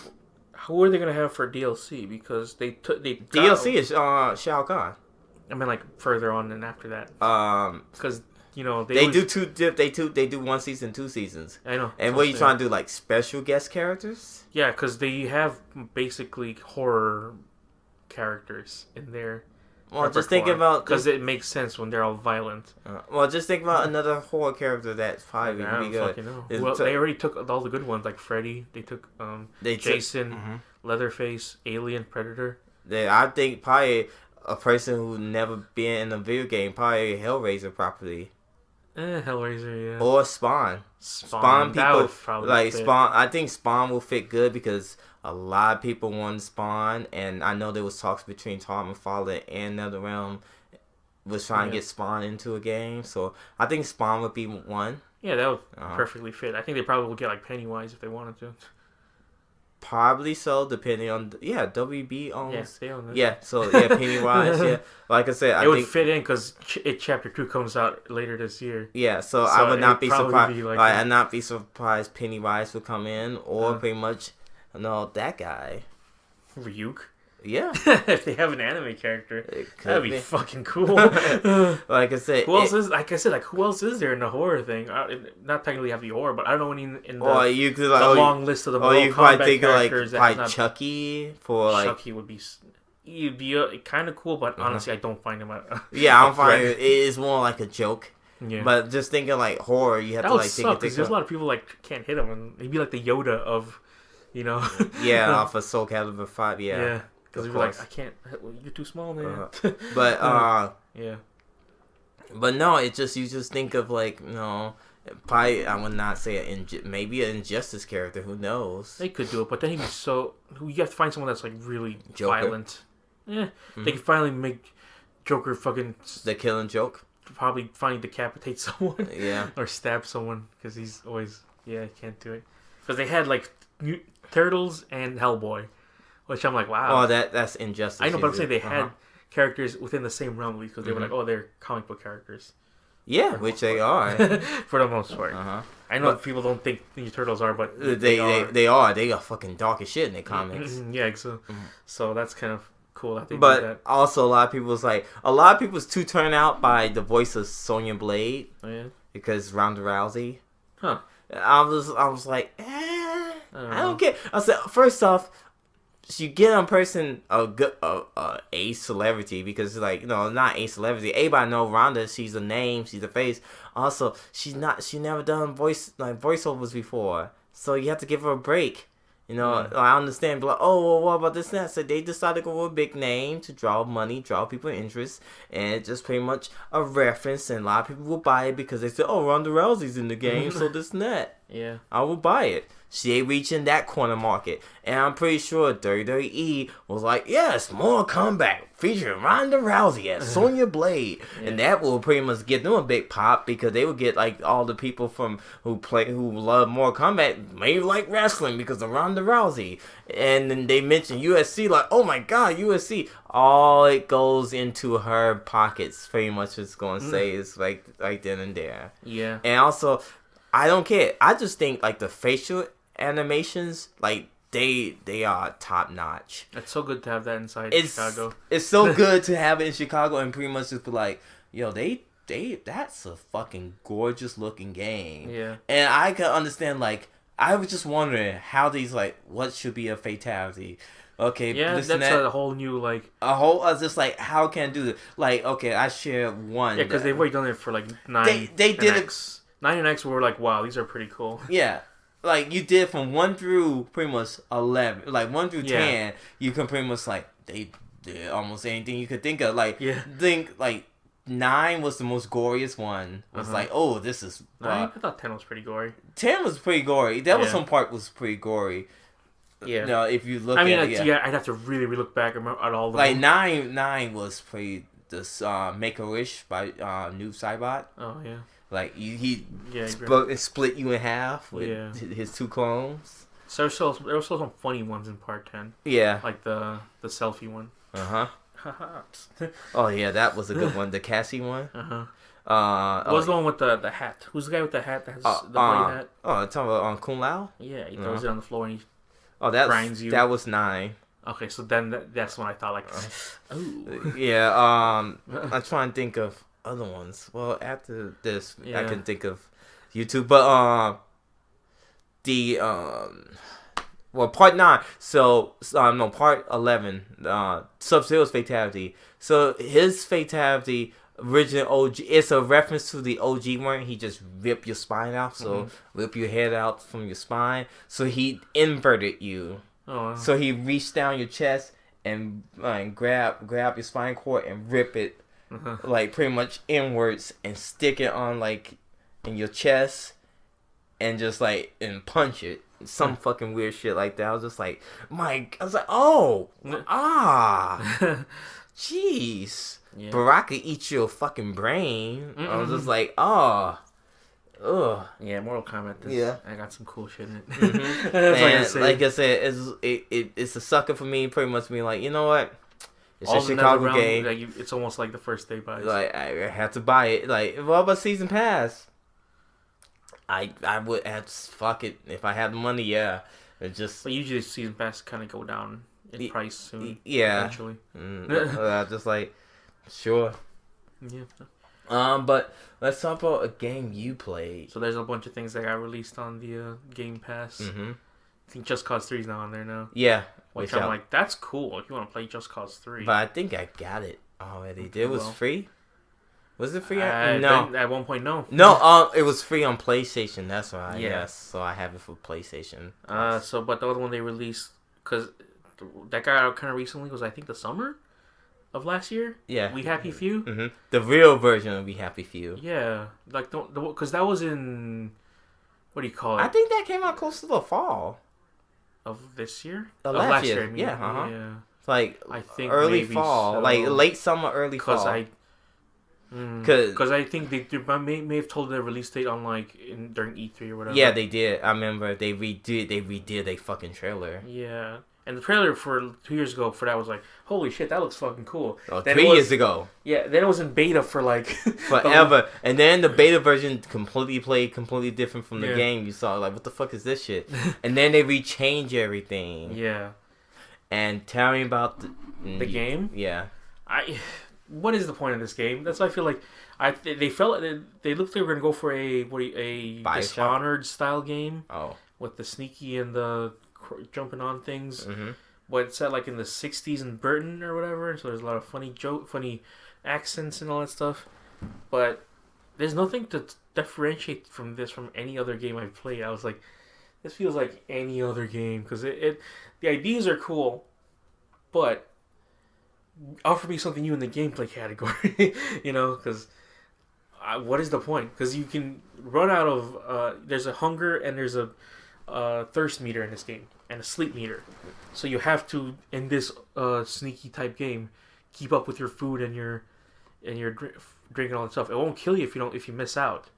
who are they gonna have for DLC? Because DLC is Shao Kahn. I mean, like further on and after that. Because they do 1 season, 2 seasons. I know. And what are you trying to do? Like special guest characters? Yeah, because they have basically horror characters in there. Well, just think about because it makes sense when they're all violent. Just think about another horror character that's probably gonna be good. Well, they already took all the good ones, like Freddy. They took Jason, Leatherface, Alien, Predator. I think probably a person who never been in a video game, probably Hellraiser properly. Hellraiser, yeah. Or Spawn. Spawn people like fit. Spawn. I think Spawn will fit good because a lot of people want Spawn, and I know there was talks between Todd McFarlane and NetherRealm was trying to get Spawn into a game. So I think Spawn would be one. Yeah, that would perfectly fit. I think they probably would get like Pennywise if they wanted to. Probably so, depending on WB owns. Yeah, they own it. Yeah, so Pennywise. Yeah, like I said, it would fit in because Chapter 2 comes out later this year. Yeah, so I would not be surprised. I'd not be surprised Pennywise would come in, or pretty much, that guy, Ryuk. Yeah, if they have an anime character, that'd be fucking cool. Like I said, who else is who else is there in the horror thing? Not technically have the horror, but I don't know any in the, long list of the Mortal Kombat characters. Like Chucky Chucky would be. He'd be kind of cool, but honestly, I don't find him. I don't find it. It's more like a joke. Yeah. But just thinking like horror, you have to like think. Because there's a lot of people can't hit him, and he'd be like the Yoda of, Yeah, off of Soul Calibur 5. Yeah. Yeah. Because you're like, I can't. You're too small, man. But yeah. But no, you just think of probably I would not say maybe an Injustice character. Who knows? They could do it, but then he'd be so. You have to find someone that's like really Joker. Violent. Yeah, they could finally make Joker fucking the Killing Joke. Probably finally decapitate someone. Yeah. Or stab someone because he's always can't do it. Because they had like Turtles and Hellboy. Which I'm like, wow. Oh, that's Injustice. I know, but I'm saying they had characters within the same realm, at least, because they were like, they're comic book characters. Yeah, which they are. For the most part. I know people don't think Ninja Turtles are, but they are. They are fucking dark as shit in their comics. Yeah, so that's kind of cool that they did that. Also, a lot of people's too turned out by the voice of Sonya Blade. Oh, yeah? Because Ronda Rousey. Huh. I was like, I don't care. I said, first off, you get a person a celebrity because not a celebrity. Everybody know Ronda. She's a name. She's a face. Also, she never done voiceovers before, so you have to give her a break. I understand. But what about this and that? So they decided to go with a big name to draw money, draw people interest, and it's just pretty much a reference. And a lot of people will buy it because they say, "Oh, Ronda Rousey's in the game, so this and that." Yeah, I will buy it. She ain't reaching that corner market. And I'm pretty sure WWE was like, yes, more Kombat featuring Ronda Rousey as Sonya Blade. Yeah. And that will pretty much get them a big pop because they would get all the people who love more Kombat, maybe like wrestling because of Ronda Rousey. And then they mentioned USC, like, oh my God, USC. All it goes into her pockets, pretty much it's going to say is right then and there. Yeah. And also, I don't care. I just think the facial animations, they are top notch. It's so good to have that inside Chicago. It's so good to have it in Chicago and pretty much just be like, yo, that's a fucking gorgeous looking game. Yeah. And I can understand I was just wondering how these what should be a fatality. Okay, yeah, that's a whole new just how can I do this? Okay, I share one. Yeah, because they've already done it for 9. They did it. 9 and X were wow, these are pretty cool. Yeah. You did from 1 through pretty much 11. 1 through 10, you can pretty much they did almost anything you could think of. Think 9 was the most goriest one. It was this is... 9? I thought 10 was pretty gory. 10 was pretty gory. That was some part was pretty gory. Yeah. If you look at it, I'd have to really look back at all of them. 9 was pretty... This Make-A-Wish by Noob Saibot. Oh, yeah. He split you in half with his 2 clones. So there was some funny ones in part 10. Yeah. The selfie one. Oh yeah, that was a good one. The Cassie one. What was the one with the hat? Who's the guy with the hat that has the blade hat? Oh, talking about Kung Lao? Yeah, he throws it on the floor and he grinds you. That was 9. Okay, so then that's when I thought oh. Yeah, I'm trying to think of other ones. Well, after this, I can think of YouTube, but part 9. So no, part 11. Sub-Zero's fatality. So his fatality, original OG, it's a reference to the OG one. He just ripped your spine out. So rip your head out from your spine. So he inverted you. Oh, wow. So he reached down your chest and grab your spine cord and rip it. Pretty much inwards and stick it on in your chest and just and punch it. Some fucking weird shit like that. I was just jeez. Yeah. Baraka eats your fucking brain. I was just Ugh. Yeah, Mortal Kombat. Yeah. I got some cool shit in it. Mm-hmm. And like I said, it's a sucker for me. Pretty much being like, you know what? It's a Chicago game. Like, it's almost like the first day buys. Like I had to buy it. Like what about season pass? I would have fuck it if I had the money. Yeah, it just. But usually season pass kind of go down in price soon. Yeah. Eventually. Just like sure. Yeah. But let's talk about a game you played. So there's a bunch of things that got released on the Game Pass. Mm-hmm. I think Just Cause 3 is now on there now. Yeah. Which I'm like, that's cool if you want to play Just Cause 3. But I think I got it already. It was free? Was it free? No. At one point, no. No, it was free on PlayStation. That's why. Yeah. Yes. So I have it for PlayStation. But the other one they released, because that got out kind of recently, was I think the summer of last year. Yeah. We Happy Few. Mm-hmm. The real version of We Happy Few. Yeah. Like, because that was in, what do you call it? I think that came out close to the fall. Of this year? Last year. I mean. Yeah. Uh-huh. Yeah. It's like I think early fall. So. Like late summer, early fall. Because I think they may have told their release date on during E3 or whatever. Yeah, they did. I remember they redid a fucking trailer. Yeah, and the trailer for 2 years ago for that was like, holy shit, that looks fucking cool. Oh, 3 years ago. Yeah, then it was in beta for forever, and then the beta version completely different from the game. You saw like, what the fuck is this shit? And then they rechange everything. Yeah. And tell me about the game. Yeah. What is the point of this game? That's why I feel like they felt they looked like they were gonna go for a Dishonored style game. Oh, with the sneaky and the jumping on things. Mm-hmm. But it's set like in the 60s in Britain or whatever, so there's a lot of funny accents and all that stuff. But there's nothing to differentiate from any other game I've played. I was like, this feels like any other game because the ideas are cool, but offer me something new in the gameplay category, because what is the point? Because you can run out of there's a hunger and there's a thirst meter in this game and a sleep meter, so you have to, in this sneaky type game, keep up with your food and your drinking all that stuff. It won't kill you if you miss out.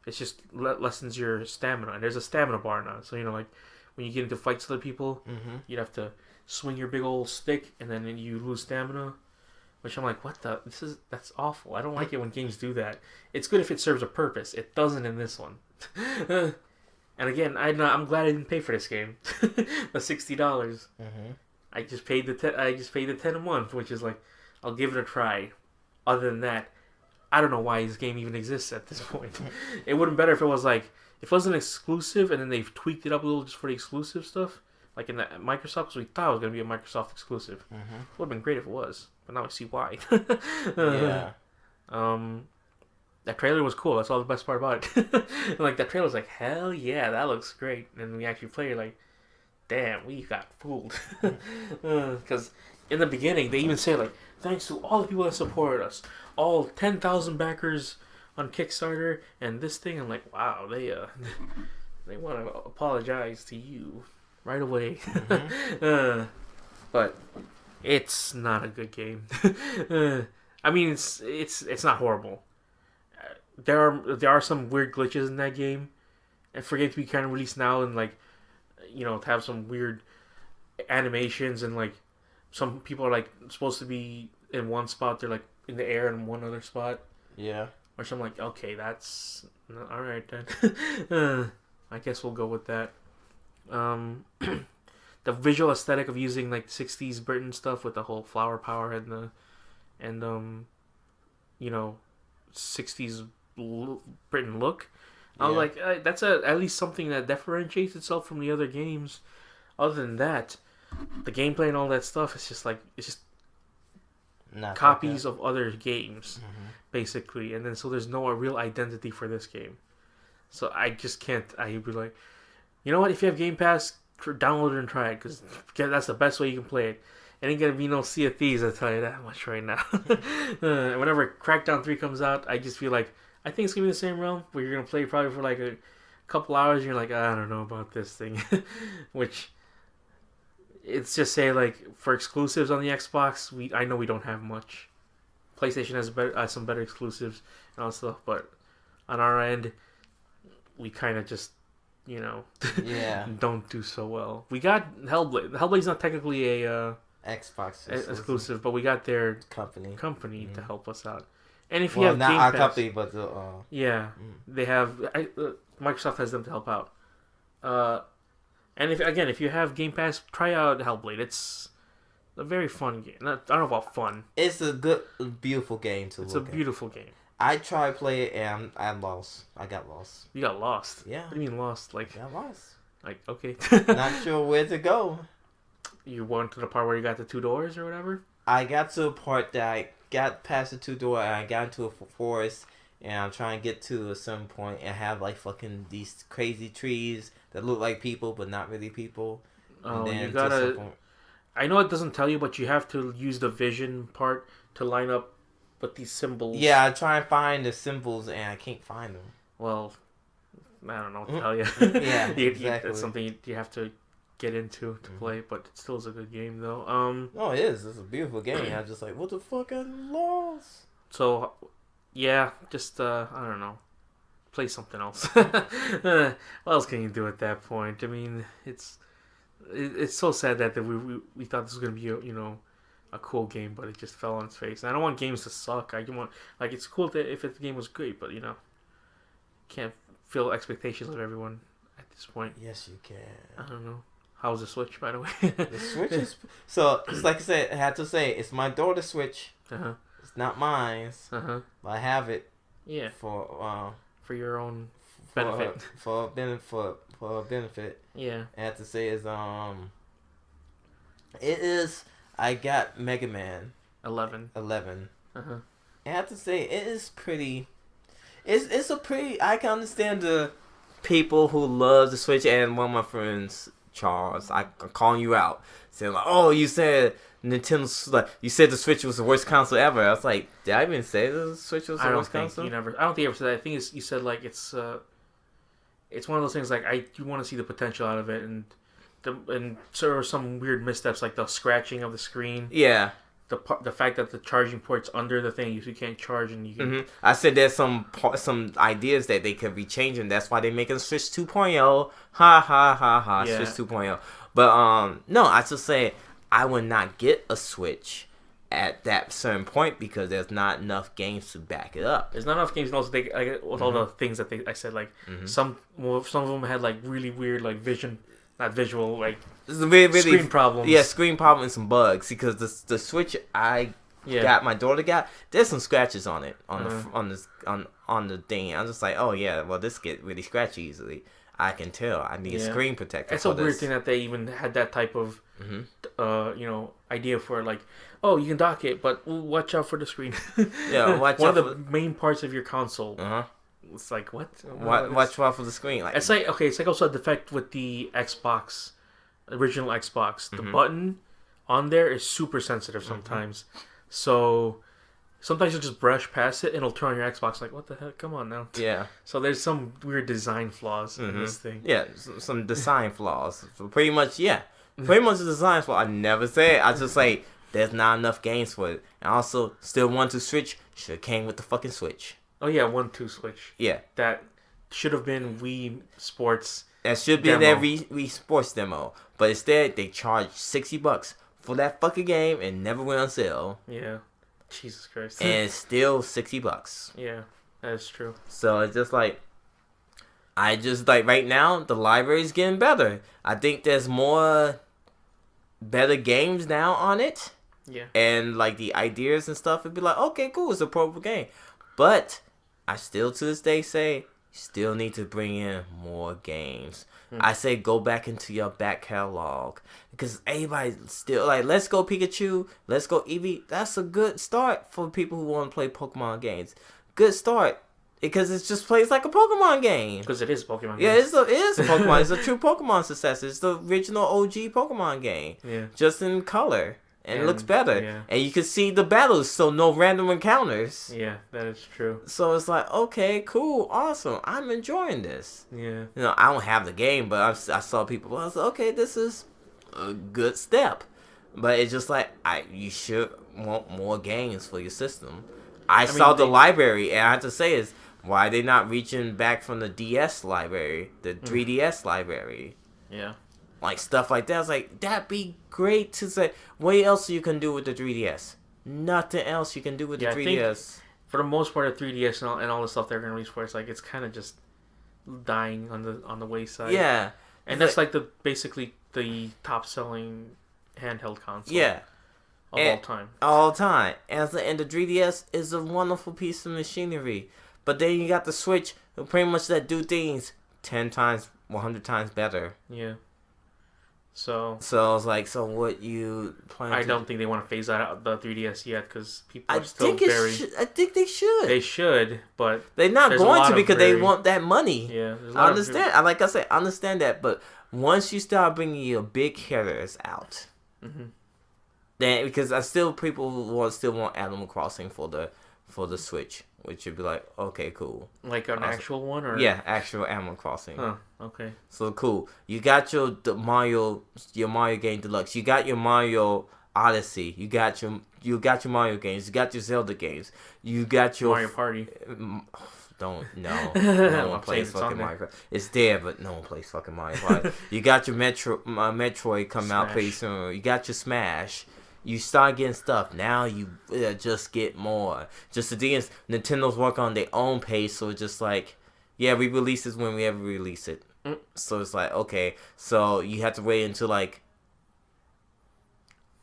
It's just lessens your stamina, and there's a stamina bar now. So like when you get into fights with other people, you'd have to swing your big old stick, and then you lose stamina. Which I'm like, what the? That's awful. I don't like it when games do that. It's good if it serves a purpose. It doesn't in this one. And again, I'm glad I didn't pay for this game. The $60. Mm-hmm. I just paid the $10 a month, which is like, I'll give it a try. Other than that, I don't know why this game even exists at this point. It would have been better if it was like, if it wasn't exclusive, and then they've tweaked it up a little just for the exclusive stuff. Like in the Microsoft, because we thought it was going to be a Microsoft exclusive. It would have been great if it was, but now I see why. Yeah. That trailer was cool. That's all the best part about it. Like, that trailer was like, hell yeah, that looks great. And then we actually play it like, damn, we got fooled. Because in the beginning, they even say like, thanks to all the people that supported us, all 10,000 backers on Kickstarter, and this thing. I'm like, wow, they want to apologize to you right away. But it's not a good game. I mean, it's not horrible. There are some weird glitches in that game, and for it to be kind of released now and to have some weird animations, and like some people are like supposed to be in one spot, they're like in the air in one other spot. Yeah. Or something like, okay, that's all right then. I guess we'll go with that. The visual aesthetic of using like 60s Britain stuff with the whole flower power and 60s Britain look. I was like, that's at least something that differentiates itself from the other games. Other than that, the gameplay and all that stuff, it's just not copies of other games, basically. And then so there's no real identity for this game. So I just can't. I'd be like, you know what? If you have Game Pass, download it and try it, because that's the best way you can play it. It ain't gonna be no Sea of Thieves, I'll tell you that much right now. Whenever Crackdown 3 comes out, I just feel like, I think it's gonna be the same realm, where you're gonna play probably for like a couple hours, and you're like, I don't know about this thing. Which, it's just say like, for exclusives on the Xbox, I know we don't have much. PlayStation has some better exclusives and all that stuff, but on our end, we kind of just, yeah, don't do so well. We got Hellblade. Hellblade's not technically a Xbox exclusive, but we got their company to help us out. And if you have not Game our Pass, company, but the they have Microsoft has them to help out. And if you have Game Pass, try out Hellblade. It's a very fun game. I don't know about fun. It's a good, beautiful game to look at. It's a beautiful game. I tried to play it and I lost. I got lost. You got lost? Yeah. What do you mean lost? I got lost. Like, okay. Not sure where to go. You went to the part where you got the 2 doors or whatever? I got to a part that I got past the 2 door and I got into a forest and I'm trying to get to a certain point and have like fucking these crazy trees that look like people but not really people. Oh, you gotta... I know it doesn't tell you, but you have to use the vision part to line up with these symbols. Yeah, I try and find the symbols and I can't find them. Well, I don't know what to tell you. Yeah, exactly. It's something you have to get into to play, but it still is a good game though. No, it is. It's a beautiful game. I'm just like, what the fuck? I lost. So, yeah, just I don't know, play something else. What else can you do at that point? I mean, it's so sad that we thought this was gonna be a cool game, but it just fell on its face. And I don't want games to suck. I want it's cool if the game was great, but can't fill expectations of everyone at this point. Yes, you can. I don't know. How's the Switch, by the way? The Switch is so. It's like I said. I had to say it's my daughter's Switch. It's not mine. But I have it. Yeah. For your own benefit. For a benefit. Yeah. I have to say is it is. I got Mega Man 11. I have to say it is pretty. It's a pretty. I can understand the people who love the Switch, and one of my friends, Charles, I'm calling you out, saying like, "Oh, you said Nintendo's like you said the Switch was the worst console ever." I was like, "Did I even say the Switch was the worst console?" I don't think you ever said that. I think you said like it's one of those things like you want to see the potential out of it, and sort of some weird missteps like the scratching of the screen. Yeah. The fact that the charging port's under the thing, you can't charge, and you can... I said there's some ideas that they could be changing. That's why they're making Switch 2.0. Ha ha ha ha. Yeah. Switch 2.0. But no, I just say I would not get a Switch at that certain point because there's not enough games to back it up. There's not enough games, and also with all the things that I said, like some of them had like really weird like vision. Not visual, like really, screen problems. Yeah, screen problems and some bugs. Because the Switch my daughter got, there's some scratches on it on the thing. I'm just like, oh yeah, well this get really scratchy easily. I can tell. I need a screen protector. It's a weird thing that they even had that type of idea for like, oh, you can dock it, but watch out for the screen. Yeah, watch one out of the main parts of your console. It's like what? Watch out for the screen. Like it's like it's like also a defect with the Xbox, original Xbox. The button on there is super sensitive sometimes, so sometimes you'll just brush past it and it'll turn on your Xbox. Like what the heck? Come on now. Yeah. So there's some weird design flaws in this thing. Yeah, some design flaws. So pretty much, yeah. Pretty much the design flaw. I never say it. I just say there's not enough games for it. And also, still want to Switch should have came with the fucking Switch. Oh yeah, 1-2 Switch. Yeah. That should have been Wii Sports. That should be their Wii Sports demo. But instead, they charged $60 for that fucking game and never went on sale. Yeah. Jesus Christ. And it's still $60. Yeah, that is true. So it's just like, right now, the library's getting better. I think there's more better games now on it. Yeah. And like the ideas and stuff would be like, okay, cool, it's a proper game. But I still to this day say, you still need to bring in more games. I say go back into your back catalog. Because everybody still like, let's go Pikachu, let's go Eevee. That's a good start for people who want to play Pokemon games. Good start. Because it just plays like a Pokemon game. Because it is a Pokemon game. Yeah, it is a Pokemon. It's a true Pokemon successor. It's the original OG Pokemon game. Yeah. Just in color. And it looks better. Yeah. And you can see the battles, so no random encounters. Yeah, that is true. So it's like, okay, cool, awesome. I'm enjoying this. Yeah. I don't have the game, but I saw people. I was like, okay, this is a good step. But it's just like, you should want more games for your system. I saw the library, and I have to say is Why are they not reaching back from the DS library, the 3DS library? Yeah. Like, stuff like that. I was like, that'd be great to say. What else you can do with the 3DS? Nothing else you can do with the 3DS. For the most part, the 3DS and all the stuff they're going to release for, it's like, it's kind of just dying on the wayside. Yeah. And that's like basically the top-selling handheld console. Yeah. Of all time. All time. And the 3DS is a wonderful piece of machinery. But then you got the Switch, pretty much that do things 10 times, 100 times better. Yeah. So I was like, so what you plan I don't think they want to phase out the 3DS yet because people are I still very... I think they should. They should, but... They're not going to because they want that money. Yeah. I understand. Like I said, I understand that. But once you start bringing your big hitters out, then because people will still want Animal Crossing for the Switch, which would be like, okay, cool. Like an actual one, or actual Animal Crossing. Huh. Okay. So cool. You got your Mario game Deluxe. You got your Mario Odyssey. You got your Mario games. You got your Zelda games. You got your Mario Party. No one plays fucking Mario. It's there, but no one plays fucking Mario Party. You got your Metroid coming out pretty soon. You got your Smash. You start getting stuff. Now you just get more. Just the thing is, Nintendo's working on their own pace, so it's just like, yeah, we release this when we ever release it. So it's like, okay, so you have to wait until like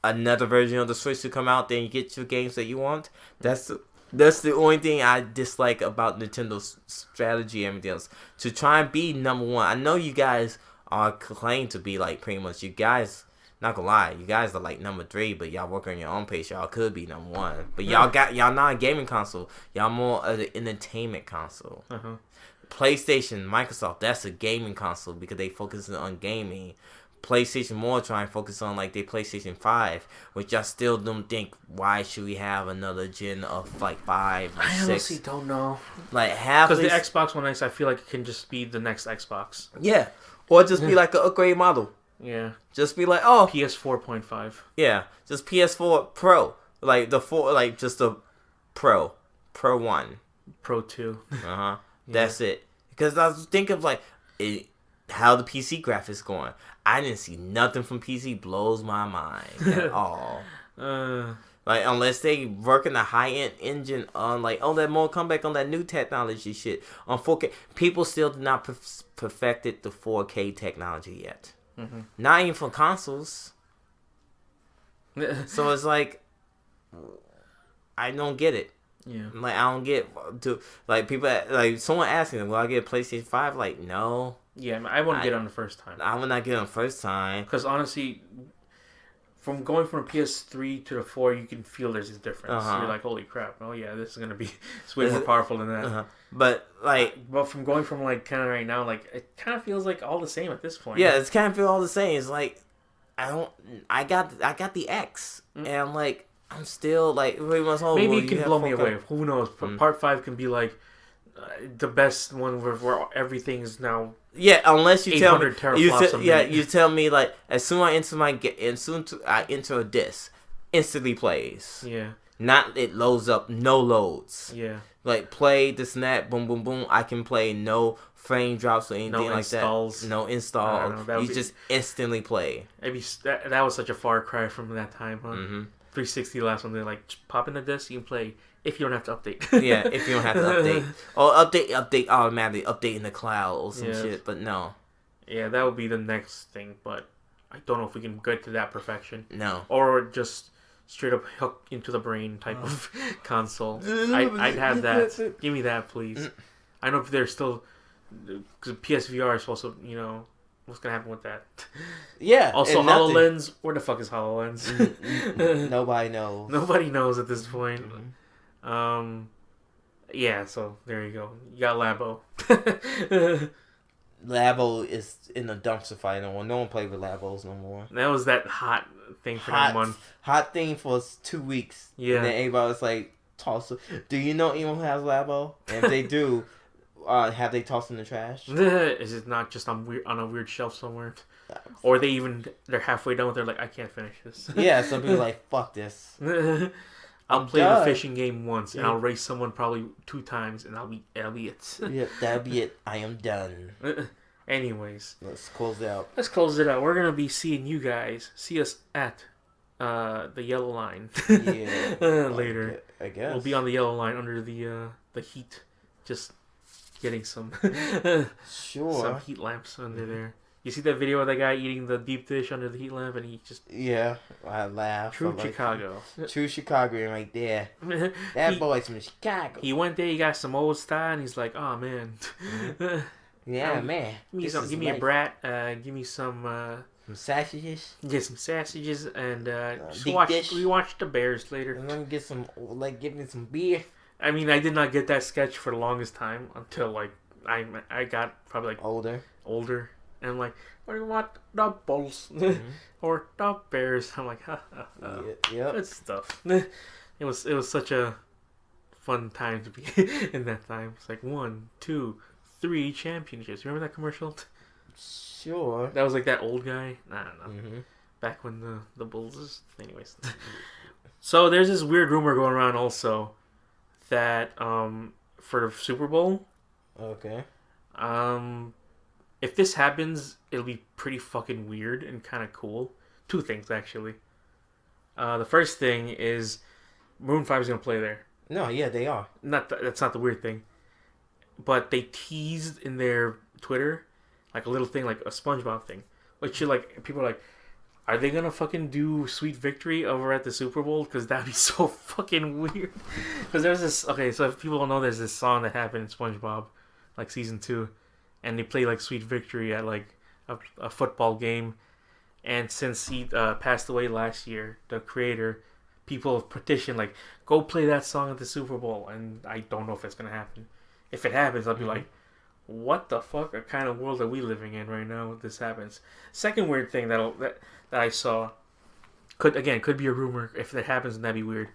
another version of the Switch to come out, then you get your games that you want. That's the only thing I dislike about Nintendo's strategy and everything else. To try and be number one. I know you guys are claimed to be like pretty much, you guys, not gonna lie, you guys are like number 3, but y'all work on your own pace. Y'all could be number 1, but y'all not a gaming console. Y'all more of an entertainment console. PlayStation, Microsoft, that's a gaming console because they focus on gaming. PlayStation more trying to focus on like their PlayStation 5, which I still don't think, why should we have another gen of like 5 or 6? I honestly don't know. Like half because the Xbox One X, I feel like it can just be the next Xbox. Yeah, or just be like an upgrade model. Yeah, just be like, oh, PS4.5. Yeah, just PS4 Pro, like the 4, like just the Pro 1, Pro 2. That's it. Because I was thinking of like how the PC graphics going. I didn't see nothing from PC. Blows my mind at all. Like, unless they working a high-end engine on, like, that Mortal Kombat on that new technology shit. On 4K. People still did not perfected the 4K technology yet. Not even for consoles. So it's like, I don't get it. Yeah. Like, I don't get like, people, like, someone asking them, will I get a PlayStation 5? Like, no. Yeah, I wouldn't get on the first time. I would not get on the first time. Because honestly, from going from a PS3 to the 4, you can feel there's a difference. You're like, holy crap! Oh yeah, this is gonna be it's way more powerful than that. But like, but from going from like kind of right now, like it kind of feels like all the same at this point. Yeah, it's kind of feel all the same. It's like I got the X, and I'm like, I'm still like pretty much. Maybe it can blow me away. Who knows? Part 5 can be like the best one where everything is now. Yeah, unless you tell me, you tell me like as soon as I enter a disc, instantly plays. Yeah. Not it loads up, no loads. Yeah. Like play this and that, boom, boom, boom. I can play no frame drops or anything like installs. That. No install. You just instantly play. Maybe that was such a far cry from that time, huh? 360 last one. They're like, pop in the disc, you can play. If you don't have to update. Yeah, if you don't have to update. Or update automatically, update in the cloud or some shit, but no. Yeah, that would be the next thing, but I don't know if we can get to that perfection. No. Or just straight up hook into the brain type of console. I'd have that. Give me that, please. I know if they're still... Because PSVR is supposed to, what's going to happen with that? Yeah. Also, HoloLens. Where the fuck is HoloLens? Nobody knows. Nobody knows at this point. Yeah, so there you go. You got Labo. Labo is in the dumpster fire no more. No one plays with Labos no more. That was that hot thing for that month. Hot thing for 2 weeks. Yeah. And then everybody was like, toss. Do you know anyone who has Labo? And if they do, have they tossed in the trash? Is it not just on a weird shelf somewhere? Or they're halfway done with it, they're like, I can't finish this. Yeah, some people are like, fuck this. I'll play the fishing game once, and I'll race someone probably 2 times, and that'll be it. Yep, that'll be it. I am done. Anyways, let's close it out. We're gonna be seeing you guys. See us at the yellow line. Later. I guess we'll be on the yellow line under the heat, just getting some some heat lamps under there. You see that video of that guy eating the deep dish under the heat lamp, and he just I laugh. True Chicago, true Chicago right there. That boy's from Chicago. He went there, he got some old style, and he's like, "Oh man, man, give me a brat, give me some sausages, get some sausages, and we watched the Bears later, and then give me some beer." I mean, I did not get that sketch for the longest time until I got probably older. And I'm like, what do you want? The Bulls or the Bears? I'm like, good stuff. It was such a fun time to be in that time. It's like 1, 2, 3 championships. Remember that commercial? Sure. That was like that old guy. I don't know. Back when the Bulls. Anyways. So there's this weird rumor going around also that for the Super Bowl. Okay. If this happens, it'll be pretty fucking weird and kind of cool. 2 things, actually. The first thing is Maroon 5 is going to play there. No, yeah, they are. That's not the weird thing. But they teased in their Twitter, like a little thing, like a SpongeBob thing. Which people are like, are they going to fucking do Sweet Victory over at the Super Bowl? Because that'd be so fucking weird. Because there's this, okay, so if people don't know, there's this song that happened in SpongeBob, like season 2. And they play like Sweet Victory at like a football game. And since he passed away last year, the creator, people have petitioned like, go play that song at the Super Bowl. And I don't know if it's gonna happen. If it happens, I'll be like, what the fuck? What kind of world are we living in right now if this happens? Second weird thing that I saw could be a rumor. If that happens, then that'd be weird.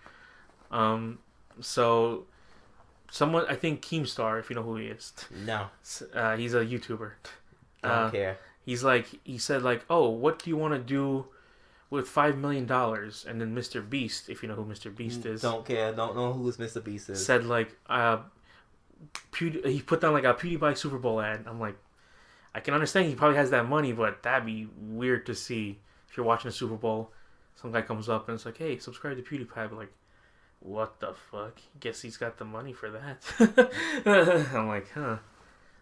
So. Someone, I think Keemstar, if you know who he is. No. He's a YouTuber. Don't care. He said, oh, what do you want to do with $5 million? And then Mr. Beast, if you know who Mr. Beast is. Don't care. Don't know who Mr. Beast is. Said, he put down, a PewDiePie Super Bowl ad. I'm like, I can understand he probably has that money, but that'd be weird to see. If you're watching a Super Bowl, some guy comes up and it's like, hey, subscribe to PewDiePie. But what the fuck? Guess he's got the money for that. I'm like, huh.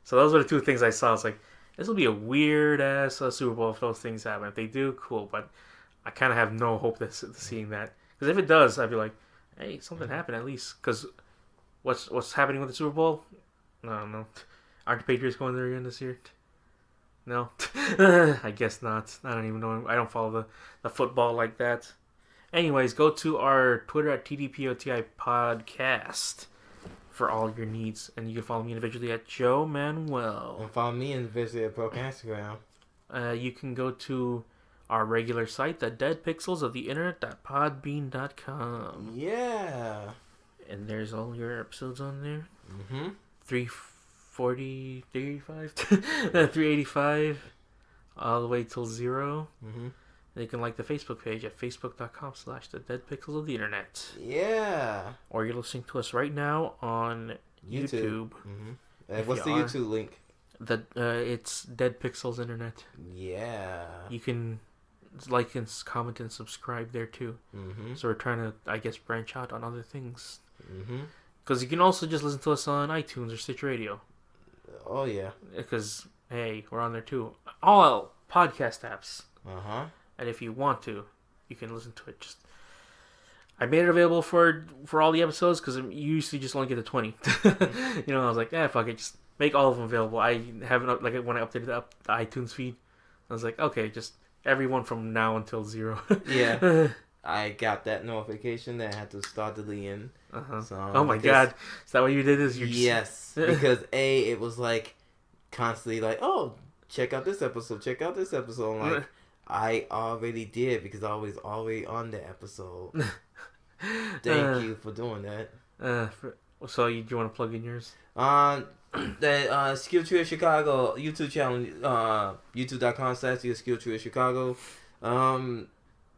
So those are the 2 things I saw. It's like, this will be a weird ass Super Bowl if those things happen. If they do, cool. But I kind of have no hope seeing that. Because if it does, I'd be like, hey, something happened at least. Because what's happening with the Super Bowl? No. Aren't the Patriots going there again this year? No. I guess not. I don't even know. I don't follow the football like that. Anyways, go to our Twitter at TDPOTI podcast for all your needs. And you can follow me individually at Joe Manuel. And follow me individually at Broke Instagram. You can go to our regular site, the Dead Pixels of the Internet.podbean.com. Yeah. And there's all your episodes on there. 340, 385, 385, all the way till 0. And you can like the Facebook page at facebook.com/the Dead Pixels of the Internet. Yeah. Or you're listening to us right now on YouTube. What's the YouTube link? It's Dead Pixels Internet. Yeah. You can like and comment and subscribe there too. So we're trying to, I guess, branch out on other things. Because you can also just listen to us on iTunes or Stitch Radio. Oh yeah. Because hey, we're on there too. All podcast apps. And if you want to, you can listen to it. I made it available for all the episodes because you usually just only get to 20. I was like, fuck it, just make all of them available. I haven't when I updated the iTunes feed, I was like, okay, just everyone from now until 0. Yeah, I got that notification that I had to start deleting. So, oh my god, is that what you did? Yes, because it was constantly oh, check out this episode. I'm like. I already did because I was already on the episode. Thank you for doing that. So do you want to plug in yours? The Skill Tree of Chicago YouTube channel, youtube.com/Skill Tree of Chicago.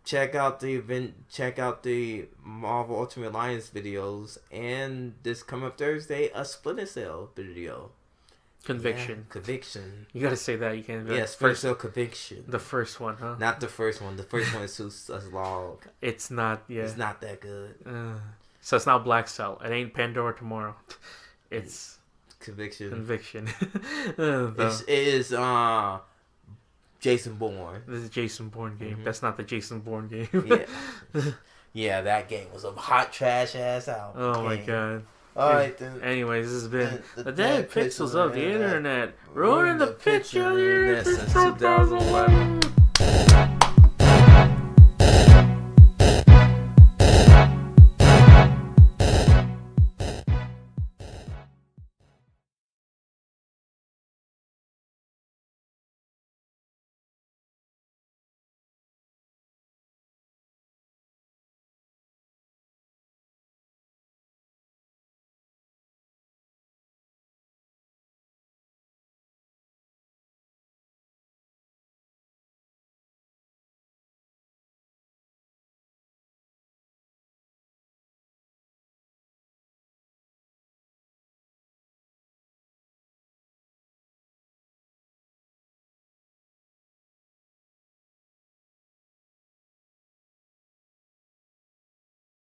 check out the Marvel Ultimate Alliance videos, and this coming up Thursday, a Splinter Cell video. Conviction. Yeah, Conviction. You gotta say that. You can't. Yes, Splinter Cell Conviction. The first one, huh? Not the first one. The first one is too long. It's not. Yeah. It's not that good. So it's not Black Cell. It ain't Pandora Tomorrow. It's Conviction. It is Jason Bourne. This is Jason Bourne game. Mm-hmm. That's not the Jason Bourne game. Yeah, that game was a hot trash ass out. Oh my god. Alright then. Anyways, this has been the Dead Pixels of the Internet. Ruining the picture of the Internet since 2011.